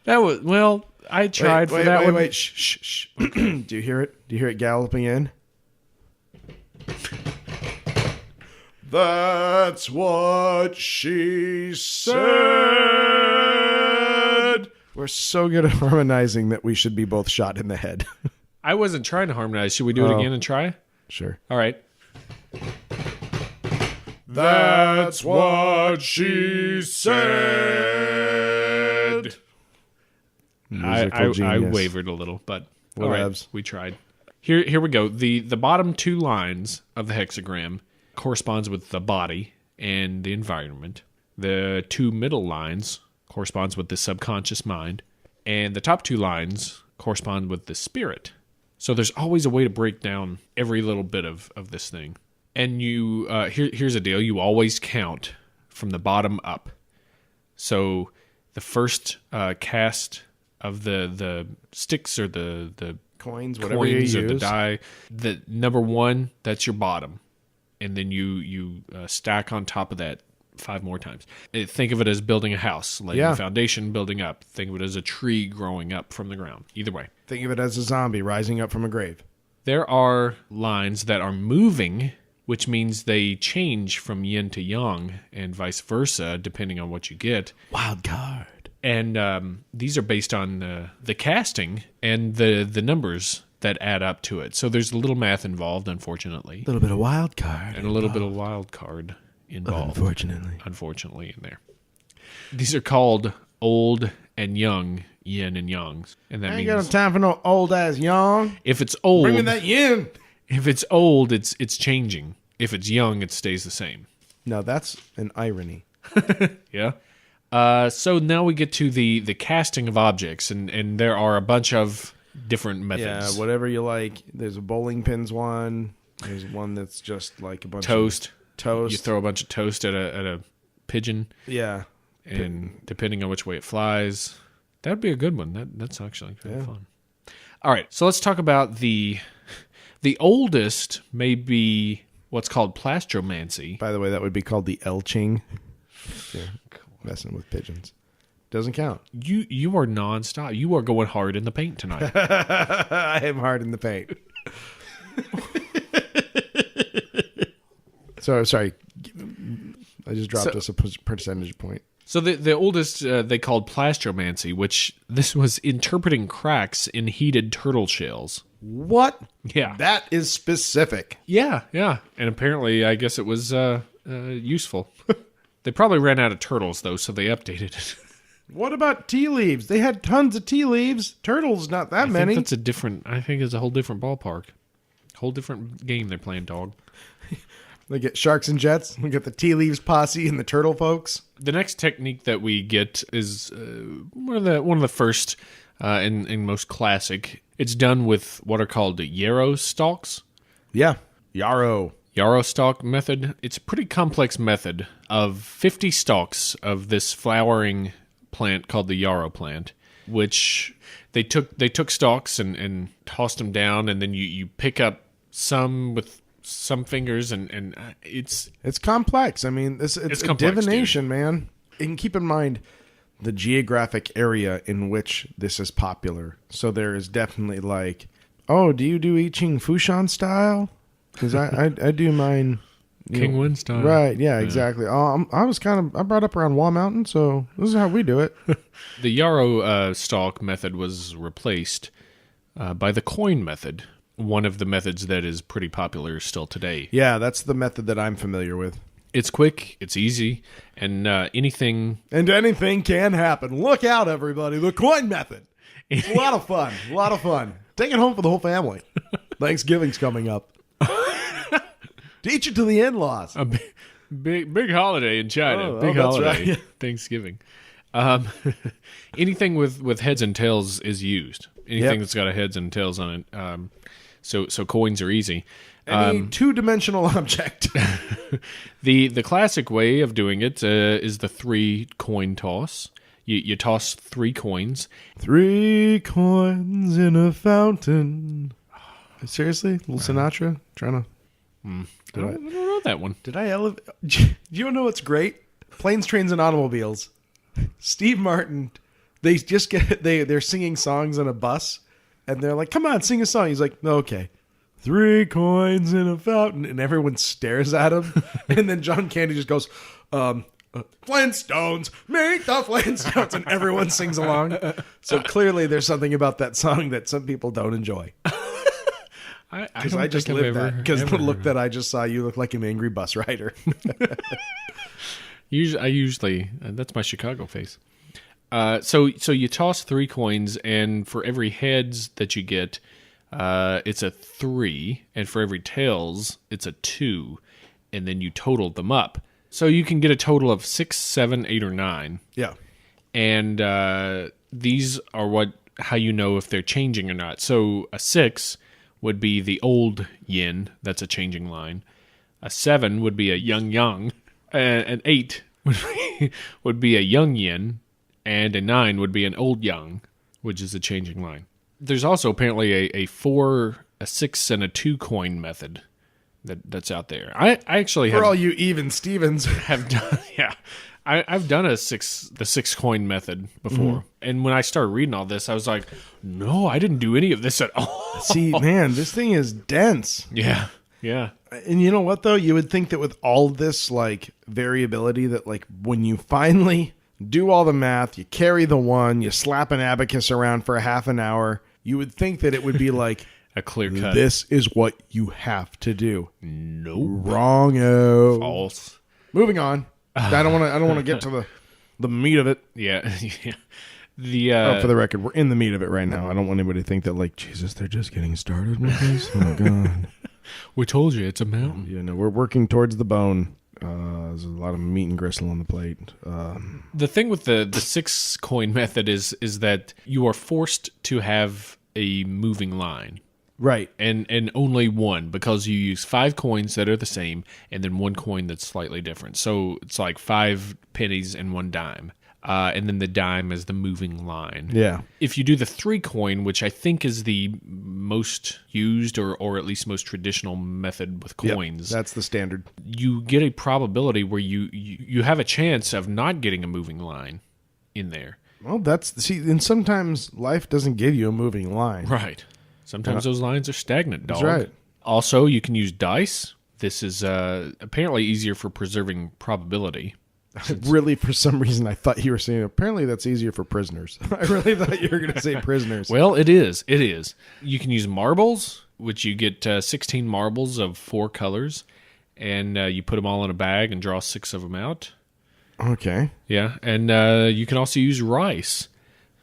I tried for that one. Wait, shh. Do you hear it? Do you hear it galloping in? That's what she said. We're so good at harmonizing that we should be both shot in the head. I wasn't trying to harmonize. Should we do it again and try? Sure. All right. That's what she said. I wavered a little, but all right, Whatevs. we tried. Here we go. The bottom 2 lines of the hexagram corresponds with the body and the environment. The 2 middle lines corresponds with the subconscious mind, and the top 2 lines correspond with the spirit. So there's always a way to break down every little bit of this thing. And you here's the deal. You always count from the bottom up. So the first cast of the sticks or the Coins, whatever you use. or the die, the number 1, that's your bottom. And then you stack on top of that 5 more times. Think of it as building a house, laying the foundation, building up. Think of it as a tree growing up from the ground. Either way. Think of it as a zombie rising up from a grave. There are lines that are moving, which means they change from yin to yang and vice versa, depending on what you get. Wild card. And these are based on the casting and the numbers that add up to it. So there's a little math involved, unfortunately. A little bit of wild card. And a little bit of wild card involved. Unfortunately in there. These are called old and young, yin and yangs. And that I ain't means got no time for no old ass young. if it's old, Bring me that yin. if it's old, it's changing. If it's young, it stays the same. No, that's an irony. Yeah. So now we get to the casting of objects, and there are a bunch of different methods. Yeah, whatever you like. There's a bowling pins one. There's one that's just like a bunch Toast. of toast. You throw a bunch of toast at a pigeon, Yeah. and depending on which way it flies, that would be a good one. That's actually kind of fun. All right, so let's talk about the oldest may be what's called plastromancy. By the way, that would be called the I Ching. Yeah, messing with pigeons. Doesn't count. You are nonstop. You are going hard in the paint tonight. I am hard in the paint. So sorry, I just dropped us a percentage point. So the oldest they called plastromancy, which this was interpreting cracks in heated turtle shells. What? Yeah. That is specific. Yeah. And apparently, I guess it was useful. They probably ran out of turtles, though, so they updated it. What about tea leaves? They had tons of tea leaves. Turtles, not that many. I think it's a whole different ballpark. Whole different game they're playing, dog. They get sharks and jets. We get the tea leaves posse and the turtle folks. The next technique that we get is one of the first and most classic. It's done with what are called yarrow stalks. Yeah. Yarrow. Yarrow stalk method. It's a pretty complex method of 50 stalks of this flowering plant called the yarrow plant, which they took stalks and tossed them down, and then you pick up some with some fingers, and it's complex. I mean, it's complex, divination, man. And keep in mind the geographic area in which this is popular. So there is definitely like, oh, do you do I Ching Fushan style? Because I do mine King Wen style. Right, yeah, exactly. I brought up around Wall Mountain, so this is how we do it. The yarrow stalk method was replaced by the coin method, one of the methods that is pretty popular still today. Yeah, that's the method that I'm familiar with. It's quick, it's easy, and anything can happen. Look out, everybody. The coin method. It's a lot of fun. A lot of fun. Take it home for the whole family. Thanksgiving's coming up. Teach it to the in-laws. A big holiday in China. Oh, big that's holiday. right. Thanksgiving. Anything with heads and tails is used. Anything that's got a heads and tails on it. So coins are easy. Any two-dimensional object. The classic way of doing it is the 3 coin toss. You toss 3 coins. 3 coins in a fountain. Seriously? Little Sinatra? Trying to... I don't know that one. Did I elevate? Do you know what's great? Planes, Trains, and Automobiles. Steve Martin, they just they're singing songs on a bus, and they're like, come on, sing a song. He's like, okay. 3 coins in a fountain, and everyone stares at him. And then John Candy just goes, Flintstones, meet the Flintstones, and everyone sings along. So clearly there's something about that song that some people don't enjoy. Because I just lived that. Because the look that I just saw, you look like an angry bus rider. Usually that's my Chicago face. So you toss 3 coins, and for every heads that you get, it's a 3, and for every tails, it's a 2, and then you total them up. So you can get a total of 6, 7, 8, or 9. Yeah. And these are how you know if they're changing or not. So a 6 would be the old yin. That's a changing line. A 7 would be a young yang. An 8 would be a young yin. And a 9 would be an old yang, which is a changing line. There's also apparently a 4, a 6, and a 2 coin method that's out there. I actually have... For all you even Stevens. have done, yeah. I've done the 6 coin method before. And when I started reading all this, I was like, no, I didn't do any of this at all. See, man, this thing is dense. Yeah. Yeah. And you know what, though? You would think that with all this, like, variability, that, like, when you finally do all the math, you carry the 1, you slap an abacus around for a half an hour, you would think that it would be like... a clear cut. This is what you have to do. Nope. Wrong-o. False. Moving on. I don't want to get to the meat of it. Yeah. Yeah. For the record, we're in the meat of it right now. I don't want anybody to think that, like, Jesus, they're just getting started with this. Oh God. We told you it's a mountain. You know, we're working towards the bone. There's a lot of meat and gristle on the plate. The thing with the 6 coin method is that you are forced to have a moving line. Right. And only one, because you use 5 coins that are the same and then 1 coin that's slightly different. So it's like 5 pennies and 1 dime. And then the dime is the moving line. Yeah. If you do the 3 coin, which I think is the most used or at least most traditional method with coins. Yep, that's the standard. You get a probability where you have a chance of not getting a moving line in there. Well, and sometimes life doesn't give you a moving line. Right. Sometimes those lines are stagnant, dog. That's right. Also, you can use dice. This is apparently easier for preserving probability. Really, for some reason, I thought you were saying, apparently that's easier for prisoners. I really thought you were going to say prisoners. Well, it is. It is. You can use marbles, which you get 16 marbles of 4 colors, and you put them all in a bag and draw 6 of them out. Okay. Yeah, and you can also use rice,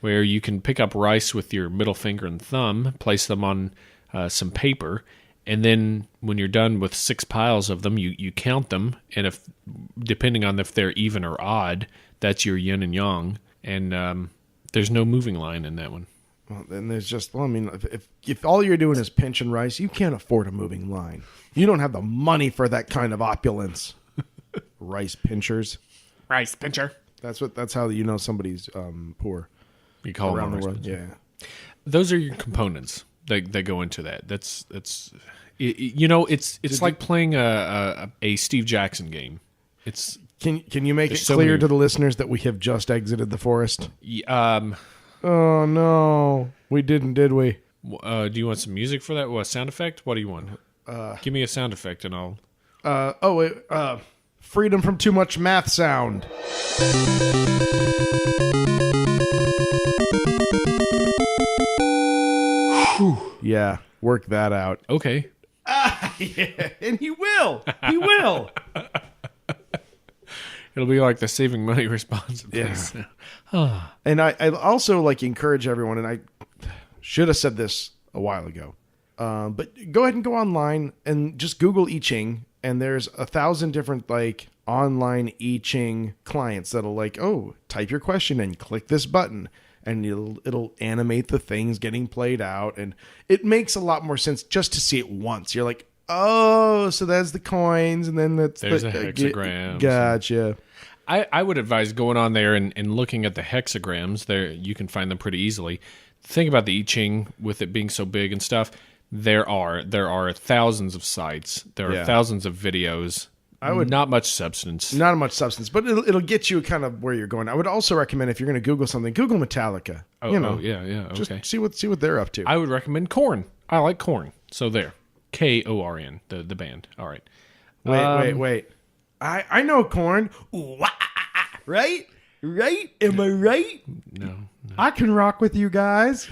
where you can pick up rice with your middle finger and thumb, place them on some paper, and then when you're done with 6 piles of them, you count them, and if depending on if they're even or odd, that's your yin and yang, and there's no moving line in that one. Well, then there's just, well, I mean, if all you're doing is pinching rice, you can't afford a moving line. You don't have the money for that kind of opulence. Rice pinchers. Rice pincher. That's how you know somebody's poor. You call around them the world. pincher. Yeah. Those are your components that go into that. That's it's like playing a Steve Jackson game. It's Can you make it so clear many- to the listeners that we have just exited the forest? Oh no, we didn't, did we? do you want some music for that? What sound effect? What do you want? Give me a sound effect and I'll. Freedom from too much math sound. Yeah, work that out. Okay. Yeah, and he will. He will. It'll be like the saving money response. Yeah. And I also encourage everyone, and I should have said this a while ago, but go ahead and go online and just Google I Ching, and there's 1,000 different online I Ching clients that'll type your question and click this button, and it'll animate the things getting played out, and it makes a lot more sense just to see it once. You're like, oh, so that's the coins, and then there's the hexagrams. Gotcha. I would advise going on there and looking at the hexagrams. There, you can find them pretty easily. Think about the I Ching with it being so big and stuff. There are thousands of sites. There are thousands of videos. Not much substance. Not much substance, but it'll get you kind of where you're going. I would also recommend, if you're going to Google something, Google Metallica. Yeah. Just okay. see what they're up to. I would recommend Korn. I like Korn. So there, Korn, the band. All right. Wait. I know Korn. Right? Am I right? No. I can rock with you guys.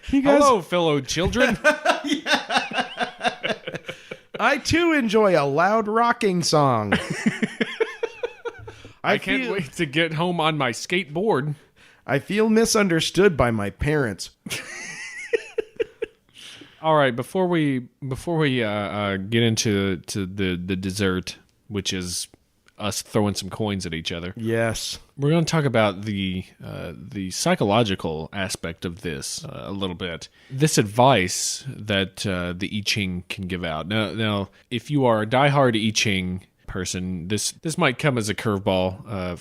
You guys. Hello, fellow children. I too enjoy a loud rocking song. I can't wait to get home on my skateboard. I feel misunderstood by my parents. All right, before we get into the dessert, which is us throwing some coins at each other. Yes. We're going to talk about the psychological aspect of this a little bit. This advice that the I Ching can give out. Now, if you are a diehard I Ching person, this might come as a curveball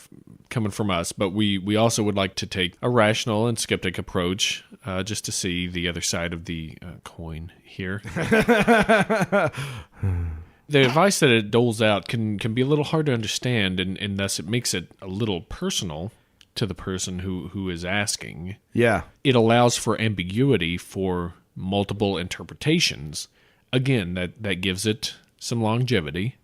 coming from us, but we also would like to take a rational and skeptic approach just to see the other side of the coin here. The advice that it doles out can be a little hard to understand, and thus it makes it a little personal to the person who is asking. Yeah. It allows for ambiguity for multiple interpretations. Again, that gives it some longevity,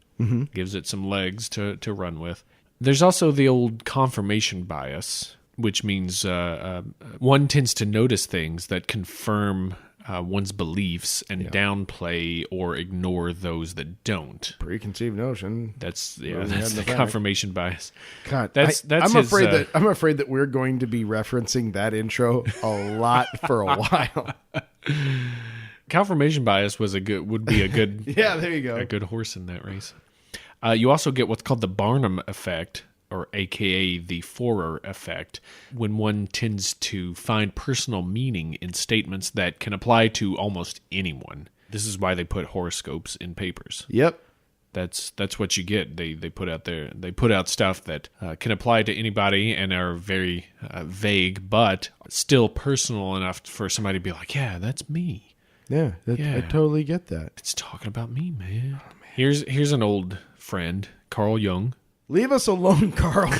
gives it some legs to run with. There's also the old confirmation bias, which means one tends to notice things that confirm one's beliefs and downplay or ignore those that don't. Preconceived notion. That's the confirmation bias. God, that's I'm afraid that we're going to be referencing that intro a lot for a while. Confirmation bias would be a good yeah, there you go. A good horse in that race. You also get what's called the Barnum effect, or AKA the Forer effect, when one tends to find personal meaning in statements that can apply to almost anyone. This is why they put horoscopes in papers. Yep. That's what you get. They put out stuff that can apply to anybody and are very vague, but still personal enough for somebody to be like, yeah, that's me. Yeah, I totally get that. It's talking about me, man. Oh, man. Here's an old friend, Carl Jung. Leave us alone, Carl.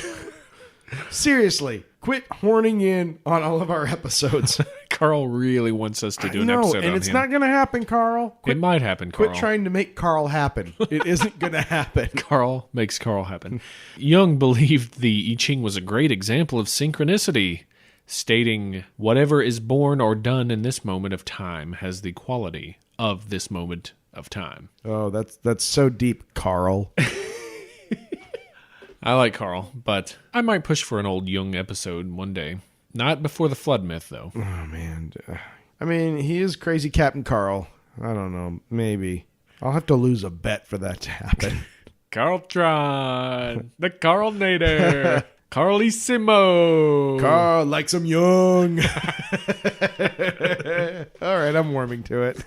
Seriously, quit horning in on all of our episodes. Carl really wants us to do an episode on him. And it's not going to happen, Carl. It might happen, Carl. Quit trying to make Carl happen. It isn't going to happen. Carl makes Carl happen. Jung believed the I Ching was a great example of synchronicity, stating, whatever is born or done in this moment of time has the quality of this moment of time. Oh, that's so deep, Carl. I like Carl, but I might push for an old Jung episode one day. Not before the flood myth, though. Oh, man. I mean, he is crazy Captain Carl. I don't know. Maybe. I'll have to lose a bet for that to happen. Carltron. The Carlnator. Carlissimo. Carl likes him young. All right, I'm warming to it.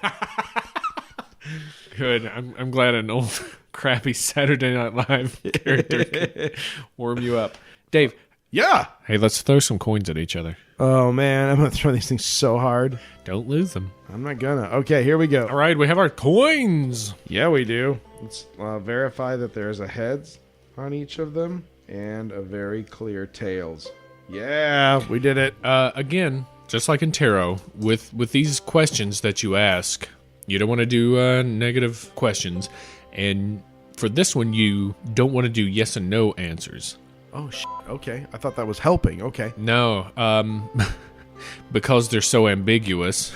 Good. I'm glad an old crappy Saturday Night Live character can warm you up. Dave. Yeah. Hey, let's throw some coins at each other. Oh, man. I'm going to throw these things so hard. Don't lose them. I'm not going to. Okay, here we go. All right, we have our coins. Yeah, we do. Let's verify that there's a heads on each of them and a very clear tails. Yeah, we did it. Again, just like in tarot, with these questions that you ask, you don't want to do negative questions. And for this one, you don't want to do yes and no answers. Oh, okay. I thought that was helping. Okay. No, because they're so ambiguous.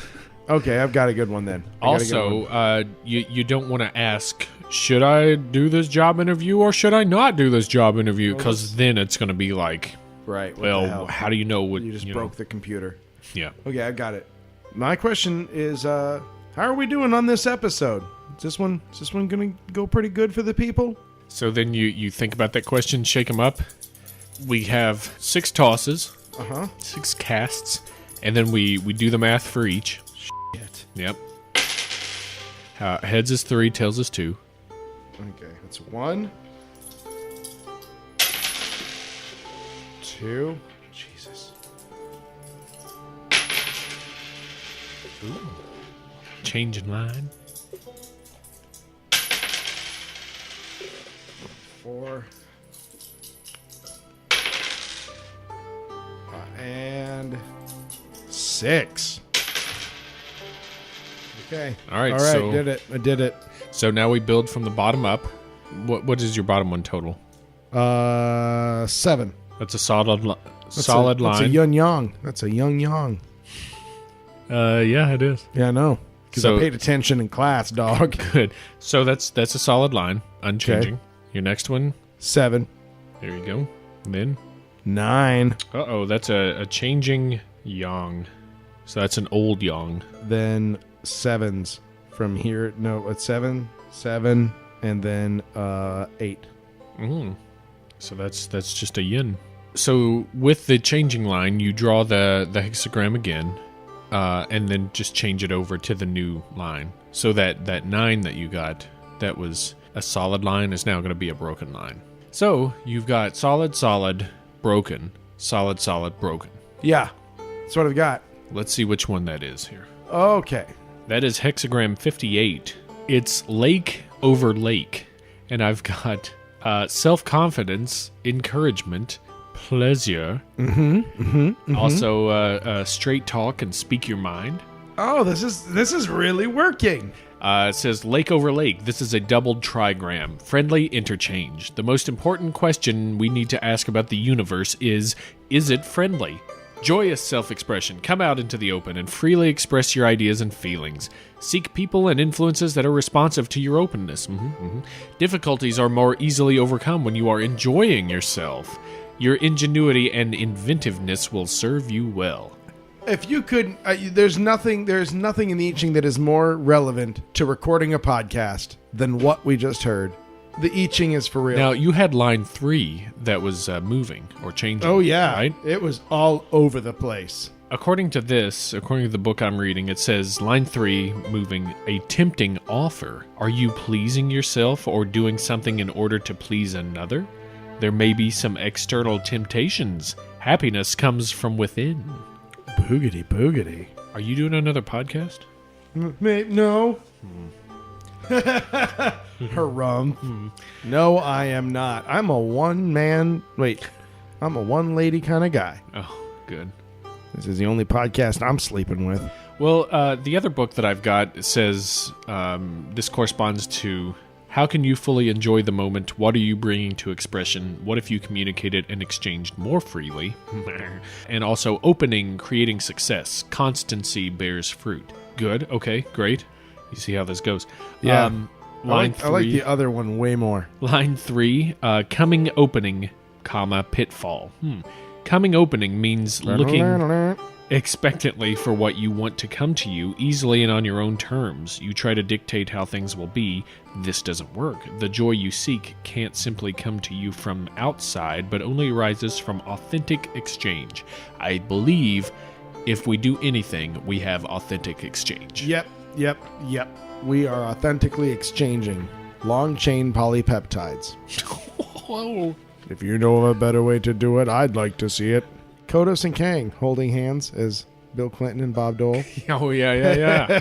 Okay, I've got a good one then. Also, you don't want to ask, should I do this job interview or should I not do this job interview? Because then it's going to be like, right. Well, how do you know what you just broke the computer? Yeah. Okay, I've got it. My question is, how are we doing on this episode? Is this one going to go pretty good for the people? So then you think about that question, shake them up. We have 6 tosses, 6 casts, and then we do the math for each. Shit. Yep. Heads is 3, tails is 2. Okay, that's 1, 2. Jesus. Ooh. Change in line. 4. And 6. Okay. All right. So did it. I did it. So now we build from the bottom up. What is your bottom one total? 7. That's a solid line. That's a yang. That's a yang. Yeah, it is. Yeah, I know. Because I paid attention in class, dog. Good. So that's a solid line, unchanging. Okay. Your next one? 7. There you go. And then? 9. Uh-oh, that's a changing yang. So that's an old yang. Then 7s from here. No, it's 7, and then 8. So that's just a yin. So with the changing line, you draw the hexagram again, and then just change it over to the new line. So that 9 that you got, that was a solid line, is now going to be a broken line. So you've got solid, solid, broken, solid, solid, broken. Yeah, that's what I've got. Let's see which one that is here. Okay. That is hexagram 58. It's lake over lake. And I've got self-confidence, encouragement, pleasure. Also, straight talk and speak your mind. Oh, this is really working. It says lake over lake. This is a doubled trigram. Friendly interchange. The most important question we need to ask about the universe is it friendly? Joyous self-expression. Come out into the open and freely express your ideas and feelings. Seek people and influences that are responsive to your openness. Difficulties are more easily overcome when you are enjoying yourself. Your ingenuity and inventiveness will serve you well. If you could, there's nothing in the I Ching that is more relevant to recording a podcast than what we just heard. The I Ching is for real. Now, you had line 3 that was moving or changing. Oh, yeah. Right? It was all over the place. According to the book I'm reading, it says line 3 moving, a tempting offer. Are you pleasing yourself or doing something in order to please another? There may be some external temptations. Happiness comes from within. Boogity boogity. Are you doing another podcast? No. Harum. No, I am not. I'm a one-lady kind of guy. Oh, good. This is the only podcast I'm sleeping with. Well, the other book that I've got says this corresponds to how can you fully enjoy the moment? What are you bringing to expression? What if you communicated and exchanged more freely? And also opening, creating success. Constancy bears fruit. Good. Okay, great. You see how this goes. Yeah. Line 3. I like the other one way more. Line 3, coming opening, comma, pitfall. Coming opening means looking expectantly for what you want to come to you easily and on your own terms. You try to dictate how things will be. This doesn't work. The joy you seek can't simply come to you from outside, but only arises from authentic exchange. I believe if we do anything, we have authentic exchange. Yep. We are authentically exchanging long-chain polypeptides. Whoa. If you know of a better way to do it, I'd like to see it. Kodos and Kang holding hands as Bill Clinton and Bob Dole. Oh, yeah.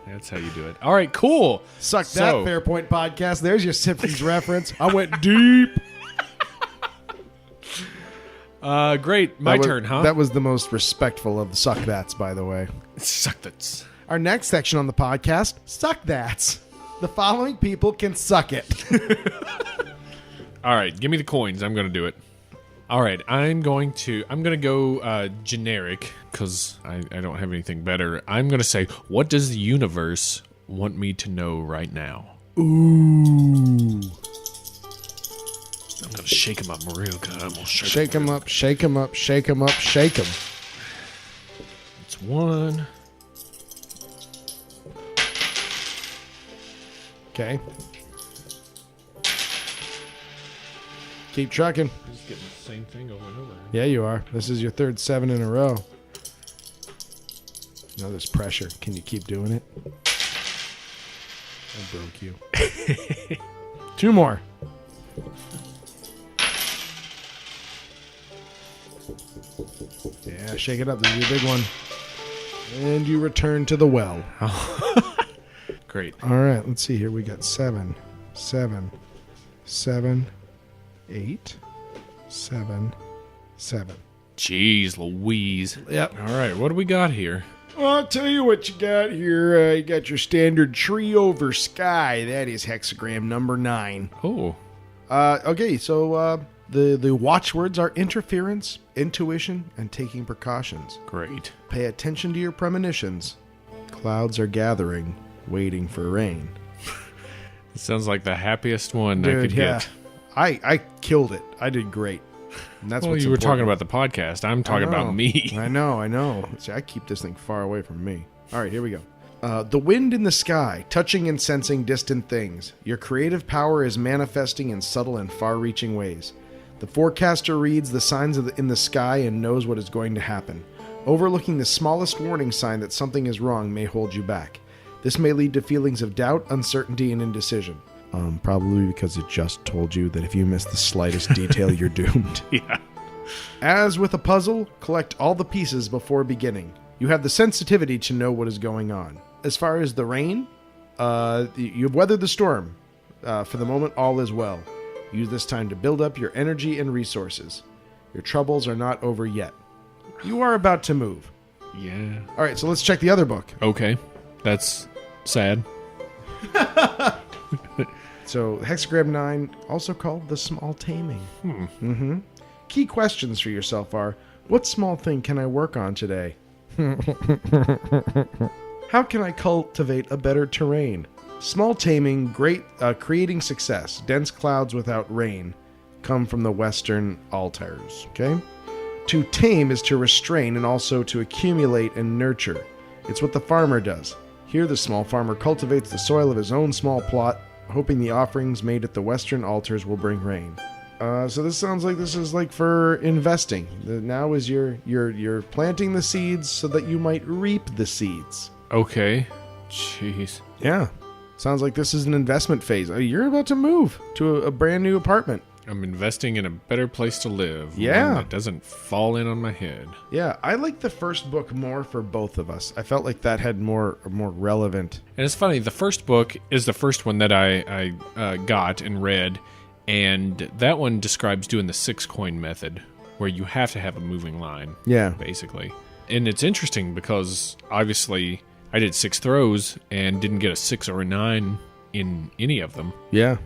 That's how you do it. All right, cool. Suck that, Fairpoint podcast. There's your Simpsons reference. I went deep. Great. My turn, huh? That was the most respectful of the suck that's, by the way. Suck that's. Our next section on the podcast, suck that's. The following people can suck it. All right, give me the coins. I'm going to do it. All right, I'm going to go generic because I don't have anything better. I'm going to say, what does the universe want me to know right now? Ooh. I'm going to shake him up real good. I'm gonna shake him up, shake him up, shake him up, shake him. It's 1. Okay. Keep trucking. Just getting the same thing over and over. Yeah, you are. This is your third 7 in a row. No, there's pressure. Can you keep doing it? I broke you. 2 more. Yeah, shake it up. This is your big one. And you return to the well. Great. All right, let's see here. We got 7, 7, 7, 8, 7, 7. Jeez Louise. Yep. All right, what do we got here? Well, I'll tell you what you got here. You got your standard tree over sky. That is hexagram number 9. Oh. Okay, so the watchwords are interference, intuition, and taking precautions. Great. Pay attention to your premonitions. Clouds are gathering, waiting for rain. It sounds like the happiest one I could get. I killed it. I did great. And that's well, what's you were important. talking about the podcast. I'm talking about me. I know. See, I keep this thing far away from me. All right, here we go. The wind in the sky, touching and sensing distant things. Your creative power is manifesting in subtle and far-reaching ways. The forecaster reads the signs in the sky and knows what is going to happen. Overlooking the smallest warning sign that something is wrong may hold you back. This may lead to feelings of doubt, uncertainty, and indecision. Probably because it just told you that if you miss the slightest detail, you're doomed. Yeah. As with a puzzle, collect all the pieces before beginning. You have the sensitivity to know what is going on. As far as the rain, you've weathered the storm. For the moment, all is well. Use this time to build up your energy and resources. Your troubles are not over yet. You are about to move. Yeah. All right, so let's check the other book. Okay. That's sad. So, Hexagram 9, also called The Small Taming. Key questions for yourself are, what small thing can I work on today? How can I cultivate a better terrain? Small taming, great creating success. Dense clouds without rain come from the western altars. Okay? To tame is to restrain and also to accumulate and nurture. It's what the farmer does. Here the small farmer cultivates the soil of his own small plot, hoping the offerings made at the western altars will bring rain. So this sounds like this is like for investing. Now is you're planting the seeds so that you might reap the seeds. Okay. Jeez. Yeah. Sounds like this is an investment phase. You're about to move to a brand new apartment. I'm investing in a better place to live. Yeah. One that doesn't fall in on my head. Yeah, I like the first book more for both of us. I felt like that had more relevant. And it's funny, the first book is the first one that I got and read, and that one describes doing the 6-coin method, where you have to have a moving line. Yeah. Basically. And it's interesting because, obviously, I did 6 throws and didn't get a 6 or a 9 in any of them. Yeah.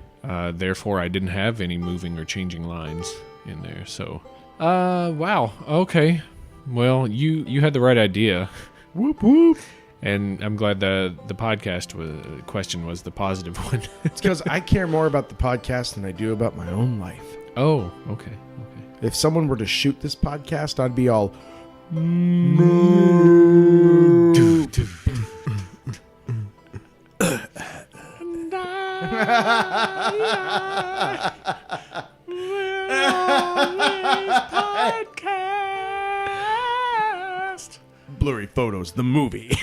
Therefore, I didn't have any moving or changing lines in there. So, wow. Okay. Well, you had the right idea. Whoop whoop. And I'm glad the podcast question was the positive one. It's because I care more about the podcast than I do about my own life. Oh, okay. If someone were to shoot this podcast, I'd be all... Podcast. Blurry Photos, the movie.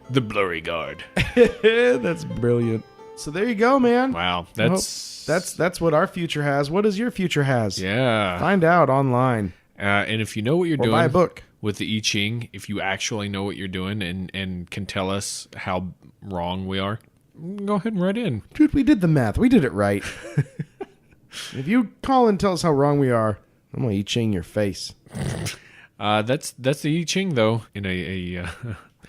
The Blurry Guard. That's brilliant. So there you go, man. Wow, That's what our future has. What does your future has? yeah. Find out online. And if you know what you're Or doing, buy a book. with the I Ching, if you actually know what you're doing and can tell us how wrong we are, go ahead and write in. Dude, we did the math. We did it right. If you call and tell us how wrong we are, I'm going to I Ching your face. That's the I Ching, though, in a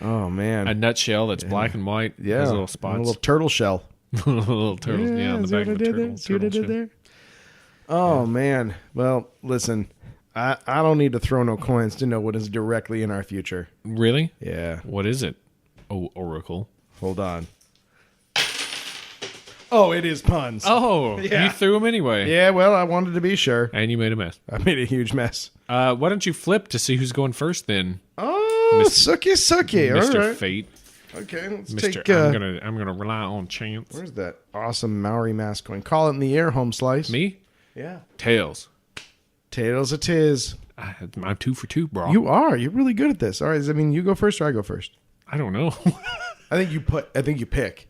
Oh, man. a nutshell that's black and white. Yeah. Has little A spots. little turtle shell. Little turtles, on the see back what of I the did there? turtle. See what I turtle did shell. there? Oh, man. Well, listen. I don't need to throw no coins to know what is directly in our future. Really? Yeah. What is it? Oh, Oracle. Hold on. Oh, it is puns. Oh, Yeah. you threw them anyway. Yeah, well, I wanted to be sure. And you made a mess. I made a huge mess. Why don't you flip to see who's going first then, Oh, sucky. Mr. All right. Fate? Okay, let's Mr. take... I'm gonna rely on chance. Where's that awesome Maori mask going? Call it in the air, home slice. Me? Yeah. Tails. Tails a tiz. I'm 2 for 2, bro. You are. You're really good at this. All right, I mean, you go first or I go first? I don't know. I think you pick.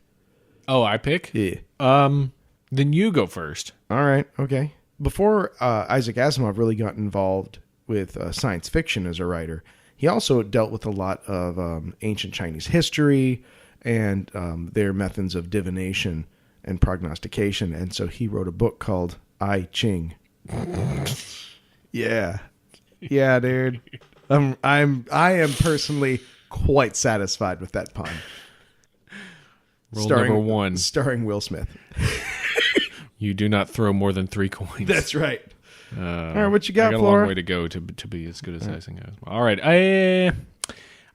Oh, I pick? Yeah. Then you go first. All right, okay. Before Isaac Asimov really got involved with science fiction as a writer, he also dealt with a lot of ancient Chinese history and their methods of divination and prognostication. And so he wrote a book called I Ching. Yeah. Yeah, dude. I am personally quite satisfied with that pun. Rule number 1. Starring Will Smith. You do not throw more than 3 coins. That's right. All right, what you got, I got a Flora? long way to go to be as good as Icing goes. All right,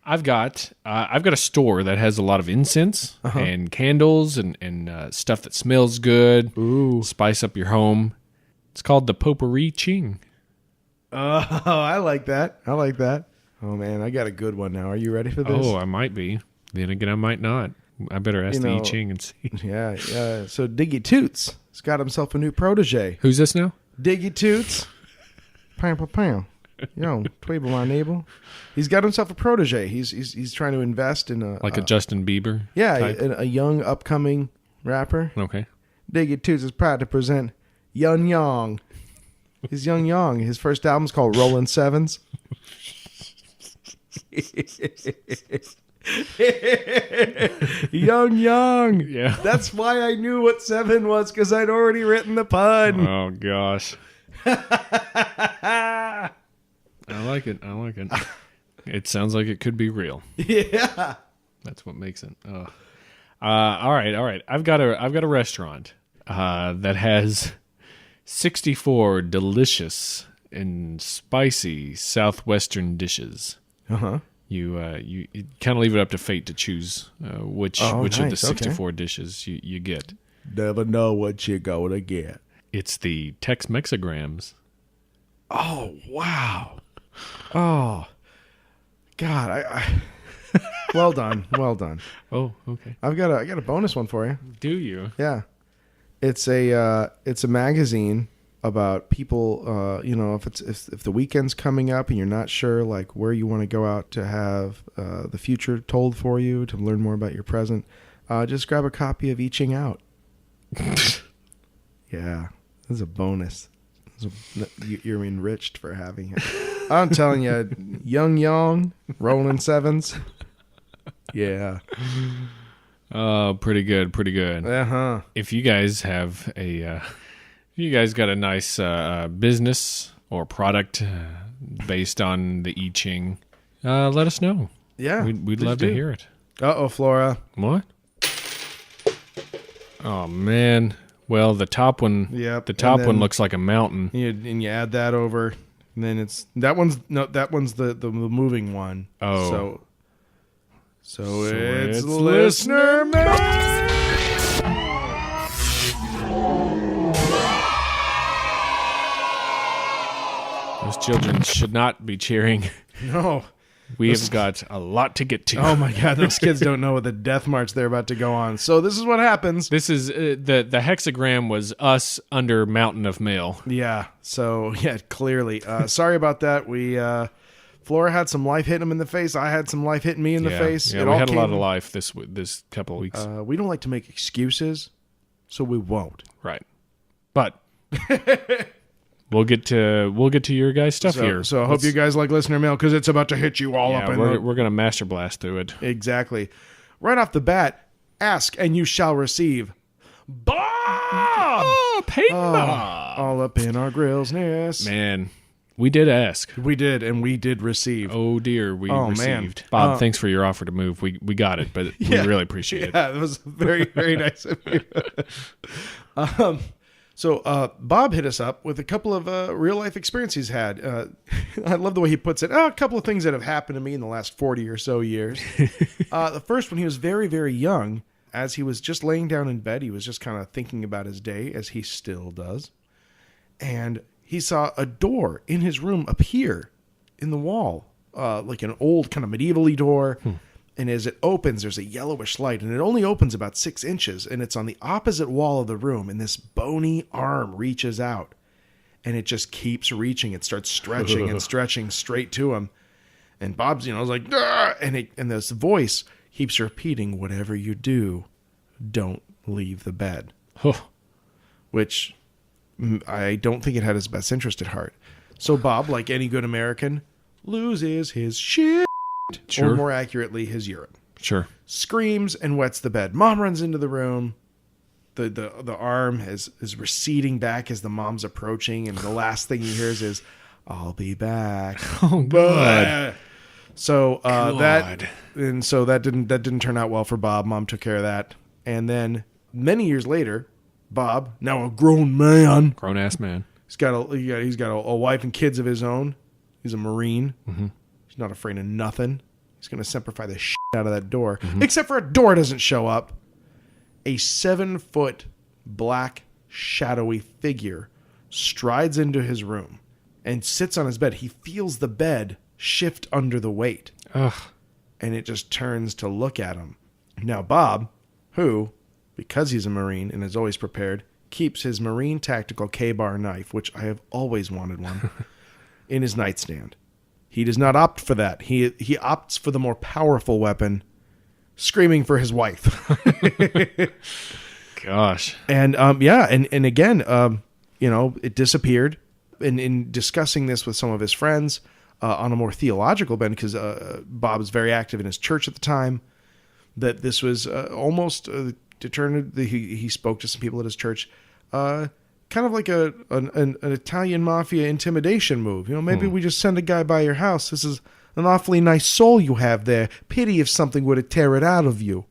I've got a store that has a lot of incense and candles and stuff that smells good. Ooh. Spice up your home. It's called the Potpourri Ching. Oh, I like that. Oh, man, I got a good one now. Are you ready for this? Oh, I might be. Then again, I might not. I better ask the I Ching and see. Yeah. So Diggy Toots has got himself a new protege. Who's this now? Diggy Toots. Pow, pow, pow. Yo, Tweeble, my neighbor. He's got himself a protege. He's trying to invest in a Justin Bieber. Yeah, type? a young upcoming rapper. Okay. Diggy Toots is proud to present Young Yong. He's Young Yong. His first album's called Rollin' Sevens. Young Yong. Yeah. That's why I knew what 7 was, because I'd already written the pun. Oh, gosh. I like it. It sounds like it could be real. Yeah. That's what makes it. All right. I've got a restaurant that has 64 delicious and spicy southwestern dishes. Uh-huh. You kind of leave it up to fate to choose which of the 64 Okay. dishes you get. Never know what you're going to get. It's the Tex-Mexagrams. Oh, wow. Oh, God. I well done. Oh, okay. I got a bonus one for you. Do you? Yeah. It's a magazine about people, if the weekend's coming up and you're not sure like where you want to go out to have the future told for you, to learn more about your present, just grab a copy of I Ching Out. Yeah, this is a bonus. You're enriched for having it. I'm telling you, Young, rolling sevens. Yeah. Oh, pretty good. Uh-huh. If you guys have you guys got a nice business or product based on the I Ching, let us know. Yeah. We'd love to hear it. Uh-oh, Flora. What? Oh, man. Well, the top one, Yep. the top And one then looks like a mountain. you add that over, and then that one's the moving one. Oh. So it's listener mail. Those children should not be cheering. No. We have got a lot to get to. Oh my God, those kids don't know what the death march they're about to go on. So this is what happens. This is the hexagram was us under mountain of mail. Yeah. So yeah, clearly. Sorry about that. Flora had some life hitting him in the face. I had some life hitting me in the face. Yeah, we had a lot of life this couple of weeks. We don't like to make excuses, so we won't. Right. But we'll get to your guys' stuff here. So I hope you guys like listener mail, because it's about to hit you all up. We're gonna master blast through it. Exactly. Right off the bat, ask and you shall receive. Bob! Oh, Peyton Bob! All up in our grills, yes. Man, we did ask. We did, and we did receive. Oh dear, we received. Man. Bob, thanks for your offer to move. We got it, but we really appreciate it. Yeah, that was very, very nice of you. So Bob hit us up with a couple of real-life experiences he's had. I love the way he puts it. A couple of things that have happened to me in the last 40 or so years. The first one, he was very, very young. As he was just laying down in bed, he was just kind of thinking about his day, as he still does. And he saw a door in his room appear in the wall, like an old kind of medieval-y door. And as it opens, there's a yellowish light, and it only opens about 6 inches, and it's on the opposite wall of the room, and this bony arm reaches out, and it just keeps reaching. It starts stretching and stretching straight to him. And Bob's, was like, "Duh!" and this voice keeps repeating, "Whatever you do, don't leave the bed." Which I don't think it had his best interest at heart. So Bob, like any good American, loses his shit. Sure. Or more accurately, his urine. Sure. Screams and wets the bed. Mom runs into the room. The arm is receding back as the mom's approaching, and the last thing he hears is, "I'll be back." Oh God. So God. that didn't turn out well for Bob. Mom took care of that. And then many years later, Bob, now a grown man, Grown ass man. he's got a wife and kids of his own. He's a Marine. Mm-hmm. He's not afraid of nothing. He's going to simplify the shit out of that door. Mm-hmm. Except for a door doesn't show up. A 7-foot black shadowy figure strides into his room and sits on his bed. He feels the bed shift under the weight. Ugh. And it just turns to look at him. Now, Bob, who, because he's a Marine and is always prepared, keeps his Marine tactical K-bar knife, which I have always wanted one, in his nightstand. He does not opt for that. He opts for the more powerful weapon, screaming for his wife. Gosh. And and again, it disappeared. And in discussing this with some of his friends on a more theological bent, because Bob was very active in his church at the time, that this was almost determined. He spoke to some people at his church, kind of like an Italian mafia intimidation move. Maybe we just send a guy by your house. This is an awfully nice soul you have there. Pity if something were to tear it out of you.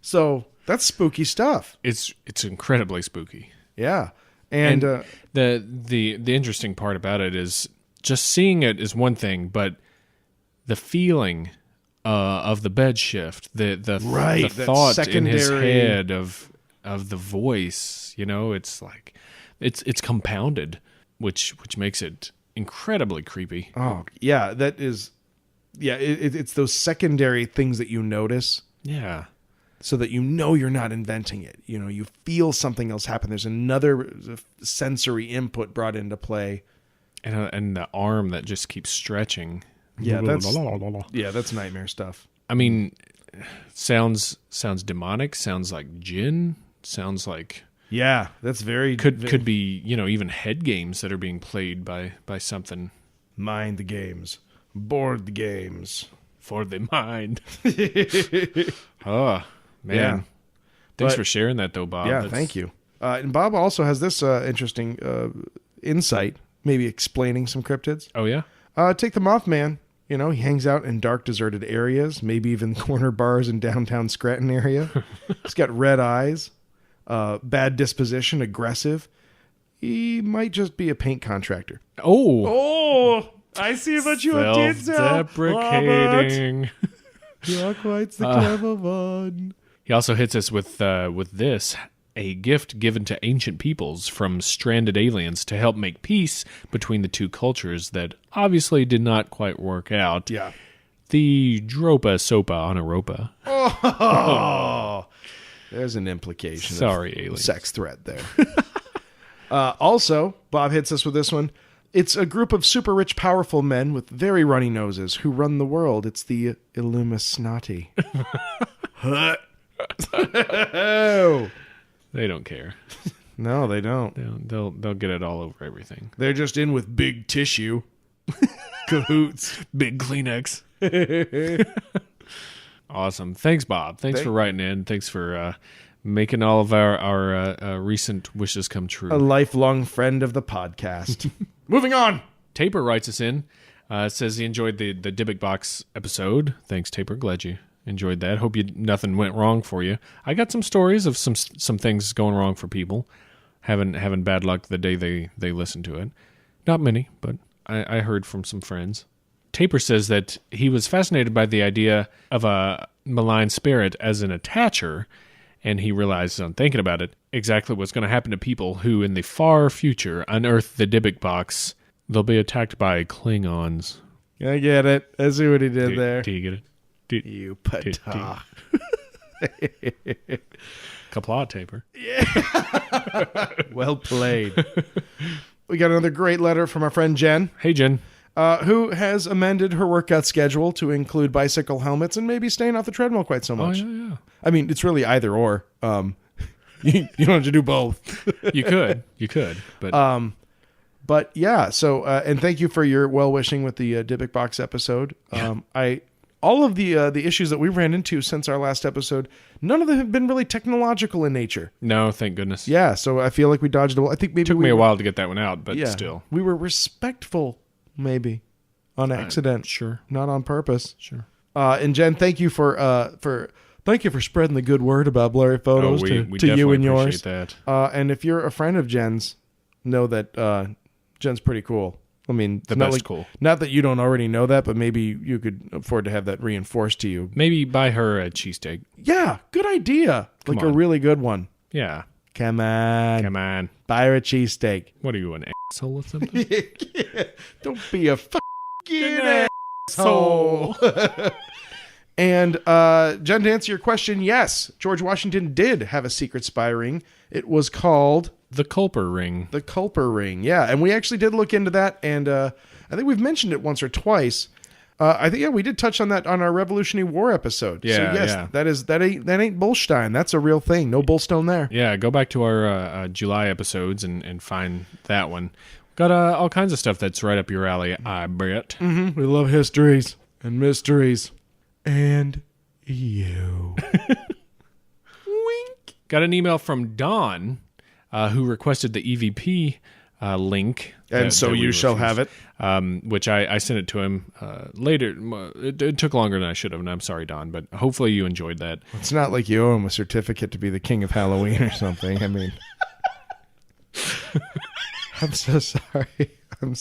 So that's spooky stuff. It's incredibly spooky. Yeah. And the interesting part about it is just seeing it is one thing, but the feeling of the bed shift, the thought secondary in his head of the voice, it's like it's compounded, which makes it incredibly creepy. Oh yeah, that is, it's those secondary things that you notice. Yeah. So that you're not inventing it. You feel something else happen. There's another sensory input brought into play. And the arm that just keeps stretching. Yeah, that's nightmare stuff. I mean, sounds demonic, sounds like jinn, sounds like... Yeah, that's could be, even head games that are being played by something. Mind the games. Board the games. For the mind. Oh, man. Yeah. Thanks for sharing that, though, Bob. Yeah, thank you. And Bob also has this interesting insight, maybe explaining some cryptids. Oh, yeah? Take the Mothman. He hangs out in dark, deserted areas, maybe even corner bars in downtown Scranton area. He's got red eyes, bad disposition, aggressive. He might just be a paint contractor. Oh, I see what you did there. Self-deprecating. You're quite the clever one. He also hits us with this. A gift given to ancient peoples from stranded aliens to help make peace between the two cultures that obviously did not quite work out. Yeah. The Dropa Sopa Onaropa. Oh, there's an implication. Sorry, of aliens. Sex threat there. Also, Bob hits us with this one. It's a group of super rich, powerful men with very runny noses who run the world. It's the Illuminati. Oh. They don't care. No, they don't. They'll get it all over everything. They're just in with big tissue. Cahoots. Big Kleenex. Awesome. Thanks, Bob. Thanks for writing in. Thanks for making all of our recent wishes come true. A lifelong friend of the podcast. Moving on. Taper writes us in. Says he enjoyed the Dybbuk box episode. Thanks, Taper. Glad you enjoyed that. Hope nothing went wrong for you. I got some stories of some things going wrong for people, having bad luck the day they listen to it. Not many, but I heard from some friends. Taper says that he was fascinated by the idea of a malign spirit as an attacher, and he realizes on thinking about it exactly what's going to happen to people who in the far future unearth the Dybbuk box. They'll be attacked by Klingons. I get it. I see what he did there. Do you get it? You patah. Kapla, Taper. Yeah. Well played. We got another great letter from our friend Jen. Hey, Jen. Who has amended her workout schedule to include bicycle helmets and maybe staying off the treadmill quite so much. Oh, yeah. I mean, it's really either or. You don't have to do both. You could, but yeah. So, and thank you for your well wishing with the Dybbuk box episode. All of the issues that we ran into since our last episode, none of them have been really technological in nature. No, thank goodness. Yeah, so I feel like we dodged a bullet. I think maybe took me a while to get that one out, but still, we were respectful, maybe on accident. Sure, not on purpose. Sure. And Jen, thank you for spreading the good word about Blurry Photos to you and yours. That. And if you're a friend of Jen's, know that Jen's pretty cool. I mean, the best cool. Not that you don't already know that, but maybe you could afford to have that reinforced to you. Maybe buy her a cheesesteak. Yeah, good idea. Like a really good one. Yeah. Come on. Buy her a cheesesteak. What are you, an asshole or something? Don't be a fucking asshole. And, Jen, to answer your question, yes, George Washington did have a secret spy ring. It was called The Culper Ring. the Culper Ring. Yeah, and we actually did look into that, and I think we've mentioned it once or twice. I think we did touch on that on our Revolutionary War episode. Yeah, so yes, yeah. that ain't Bullstein. That's a real thing. No Bullstone there. Yeah, go back to our July episodes and find that one. Got all kinds of stuff that's right up your alley, I bet. We love histories and mysteries. And you. Wink. Got an email from Don, who requested the EVP link. And so you shall have it. Which I sent it to him later. It took longer than I should have, and I'm sorry, Don, but hopefully you enjoyed that. It's not like you owe him a certificate to be the king of Halloween or something. I mean, I'm so sorry. I'm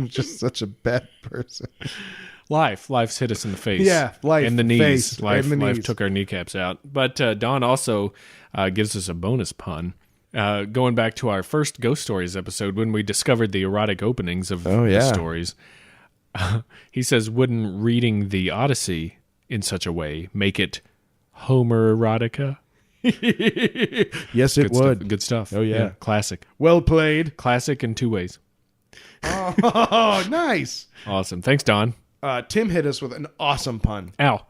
just such a bad person. Life's hit us in the face. Yeah, life, and the knees. face, Life and the knees. took our kneecaps out. But Don also gives us a bonus pun. Going back to our first Ghost Stories episode when we discovered the erotic openings of the stories, he says, wouldn't reading the Odyssey in such a way make it Homer erotica? Yes, it would. Good stuff. Oh, yeah. Classic. Well played. Classic in two ways. Oh, nice. Awesome. Thanks, Don. Tim hit us with an awesome pun. Ow.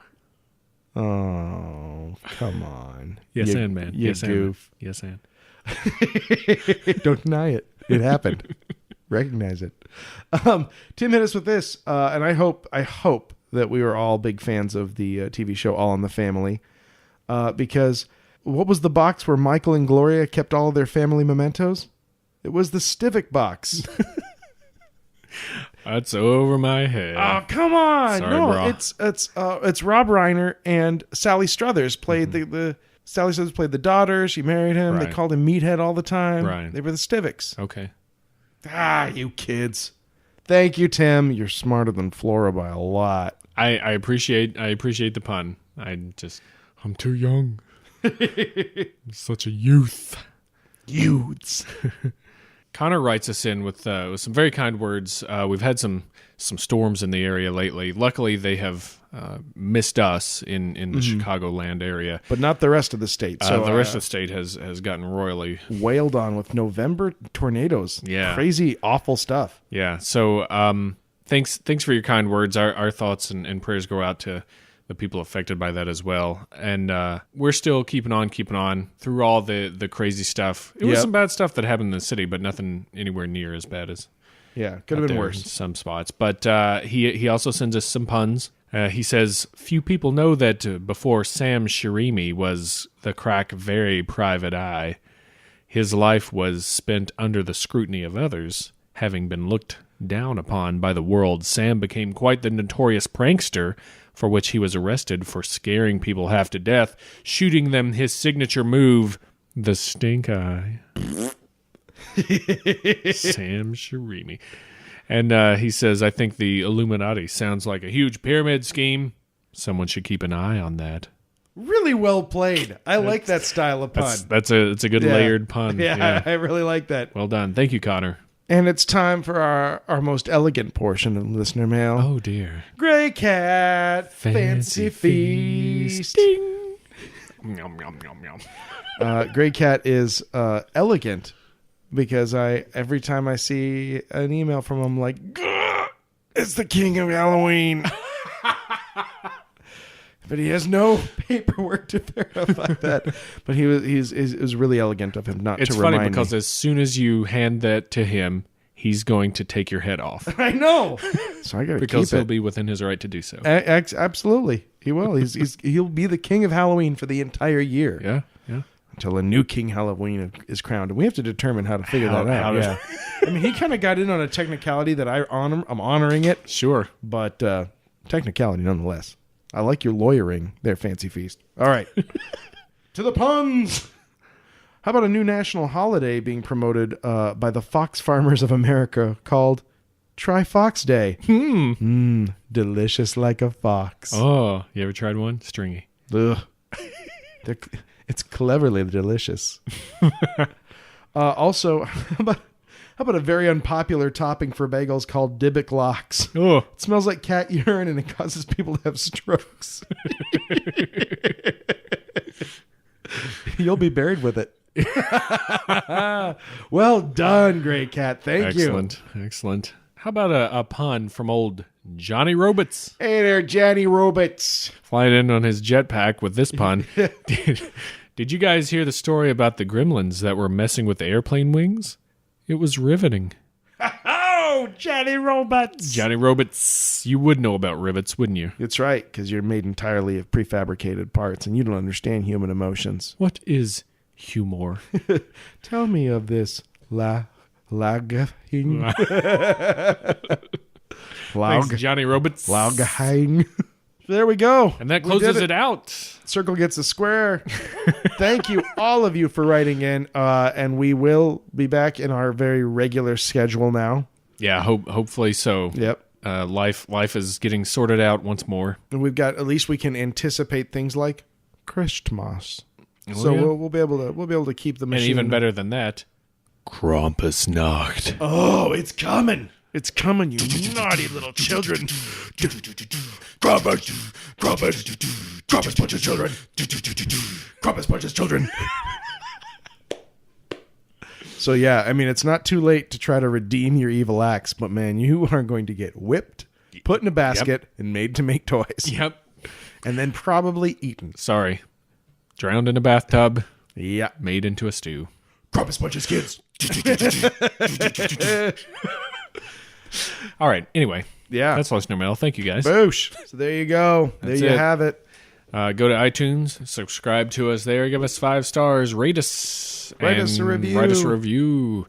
Oh, come on. Yes, You- and man. You Yes, goof. and. Yes, and. Don't deny it. It happened. Recognize it. Tim hit us with this, and I hope that we were all big fans of the TV show All in the Family, because what was the box where Michael and Gloria kept all of their family mementos? It was the Stivic box. That's over my head. Oh, come on! Sorry, no, bro. it's Rob Reiner and Sally Struthers played the Sally Struthers played the daughter. She married him. They Right. called him Meathead all the time. Right. They were the Stivics. Okay. You kids. Thank you, Tim. You're smarter than Flora by a lot. I appreciate the pun. I'm too young. I'm such a youth. Youths. Connor writes us in with some very kind words. We've had some storms in the area lately. Luckily, they have missed us in the Chicagoland area. But not the rest of the state. So The rest of the state has gotten royally. wailed on with November tornadoes. Yeah. Crazy, awful stuff. Yeah. So thanks for your kind words. Our thoughts and prayers go out to the people affected by that as well. And we're still keeping on through all the crazy stuff. It was Yep. some bad stuff that happened in the city, but nothing anywhere near as bad as Yeah, could have out been there worse. in some spots. But he also sends us some puns. He says, few people know that before Sam Shirimi was the crack very private eye, his life was spent under the scrutiny of others. Having been looked down upon by the world, Sam became quite the notorious prankster, for which he was arrested for scaring people half to death, shooting them his signature move, the stink eye. Sam Shirimi. And he says, I think the Illuminati sounds like a huge pyramid scheme. Someone should keep an eye on that. Really well played. I like that style of pun. It's a good Yeah. layered pun. Yeah, I really like that. Well done. Thank you, Connor. And it's time for our most elegant portion of listener mail. Oh, dear. Gray Cat Fancy Feast. Yum, yum, yum, yum. Gray Cat is elegant because every time I see an email from him, like, "Gah, it's the king of Halloween." But he has no paperwork to verify that. But it was really elegant of him not It's to funny remind because me. as soon as you hand that to him, he's going to take your head off I know. So I got to because keep he'll it. be within his right to do so. Absolutely. He will. He'll be the king of Halloween for the entire year. Yeah. Until a new King Halloween is crowned. And we have to determine how to figure How- that out. how to- Yeah. I mean, he kind of got in on a technicality that I'm honoring it, Sure. but technicality nonetheless. I like your lawyering there, Fancy Feast. All right. To the puns. How about a new national holiday being promoted by the Fox Farmers of America called Try Fox Day? Delicious like a fox. Oh, you ever tried one? Stringy. Ugh. It's cleverly delicious. Also, how How about a very unpopular topping for bagels called Dybbuk locks? Oh, It smells like cat urine and it causes people to have strokes. You'll be buried with it. Well done, Gray Cat. Thank you. Excellent. How about a pun from old Johnny Roberts? Hey there, Johnny Roberts. Flying in on his jetpack with this pun. Did you guys hear the story about the gremlins that were messing with the airplane wings? It was riveting. Oh, Johnny Roberts. Johnny Roberts. You would know about rivets, wouldn't you? That's right, because you're made entirely of prefabricated parts and you don't understand human emotions. What is humor? Tell me of this Laugahing. Thanks, Johnny Roberts. Laugahing. There we go. And that closes it out. Circle gets a square. Thank you, all of you, for writing in. And we will be back in our very regular schedule now. Yeah, hopefully so. Yep. Life is getting sorted out once more. And we've got, at least we can anticipate things like Christmas. Oh, So yeah. we'll be able to keep the machine. And even better than that, Krampusnacht. Oh, it's coming. It's coming, you naughty little children. Krampus punches children. Krampus punches children. So yeah, I mean, it's not too late to try to redeem your evil acts, but man, you are going to get whipped, put in a basket, and made to make toys. Yep. And then probably eaten. Sorry. Drowned in a bathtub, Yeah. made into a stew. Krampus punches kids. All right. Anyway, Yeah. that's listener mail. Thank you guys. Boosh. So there you go. That's there you it. have it. Go to iTunes, subscribe to us there, give us 5 stars, rate us, Write and us a review. Write us a review.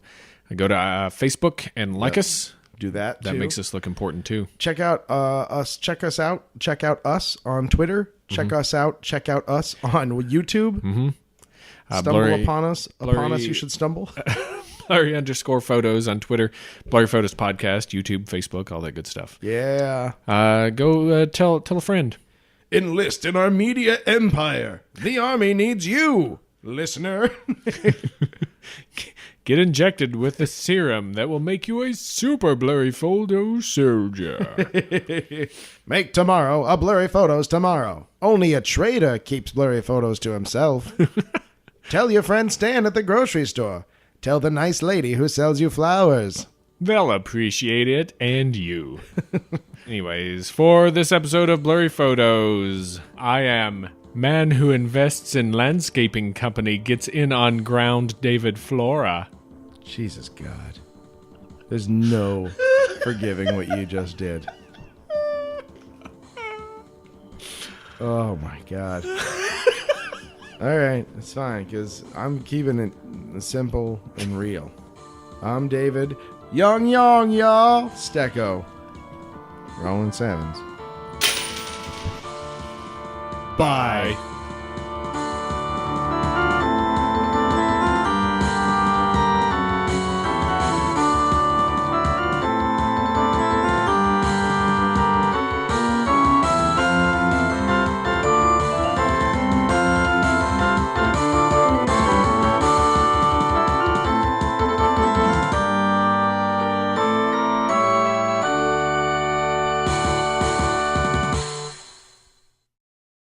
Go to Facebook and like us. Do that That too. makes us look important too. Check out us. Check us out. Check out us on Twitter. Check us out. Check out us on YouTube. Mm-hmm. Stumble Blurry- upon us. Upon us, Blurry- you should stumble. Blurry_photos on Twitter, Blurry Photos Podcast, YouTube, Facebook, all that good stuff. Yeah. Go tell a friend. Enlist in our media empire. The army needs you, listener. Get injected with the serum that will make you a super Blurry Photo soldier. Make tomorrow a Blurry Photos tomorrow. Only a traitor keeps Blurry Photos to himself. Tell your friend Stan at the grocery store. Tell the nice lady who sells you flowers. They'll appreciate it, and you. Anyways, for this episode of Blurry Photos, I am man who invests in landscaping company gets in on ground David Flora. Jesus God. There's no forgiving what you just did. Oh my God. All right, it's fine, because I'm keeping it simple and real. I'm David. Young, y'all. Stecco. Rolling sevens. Bye.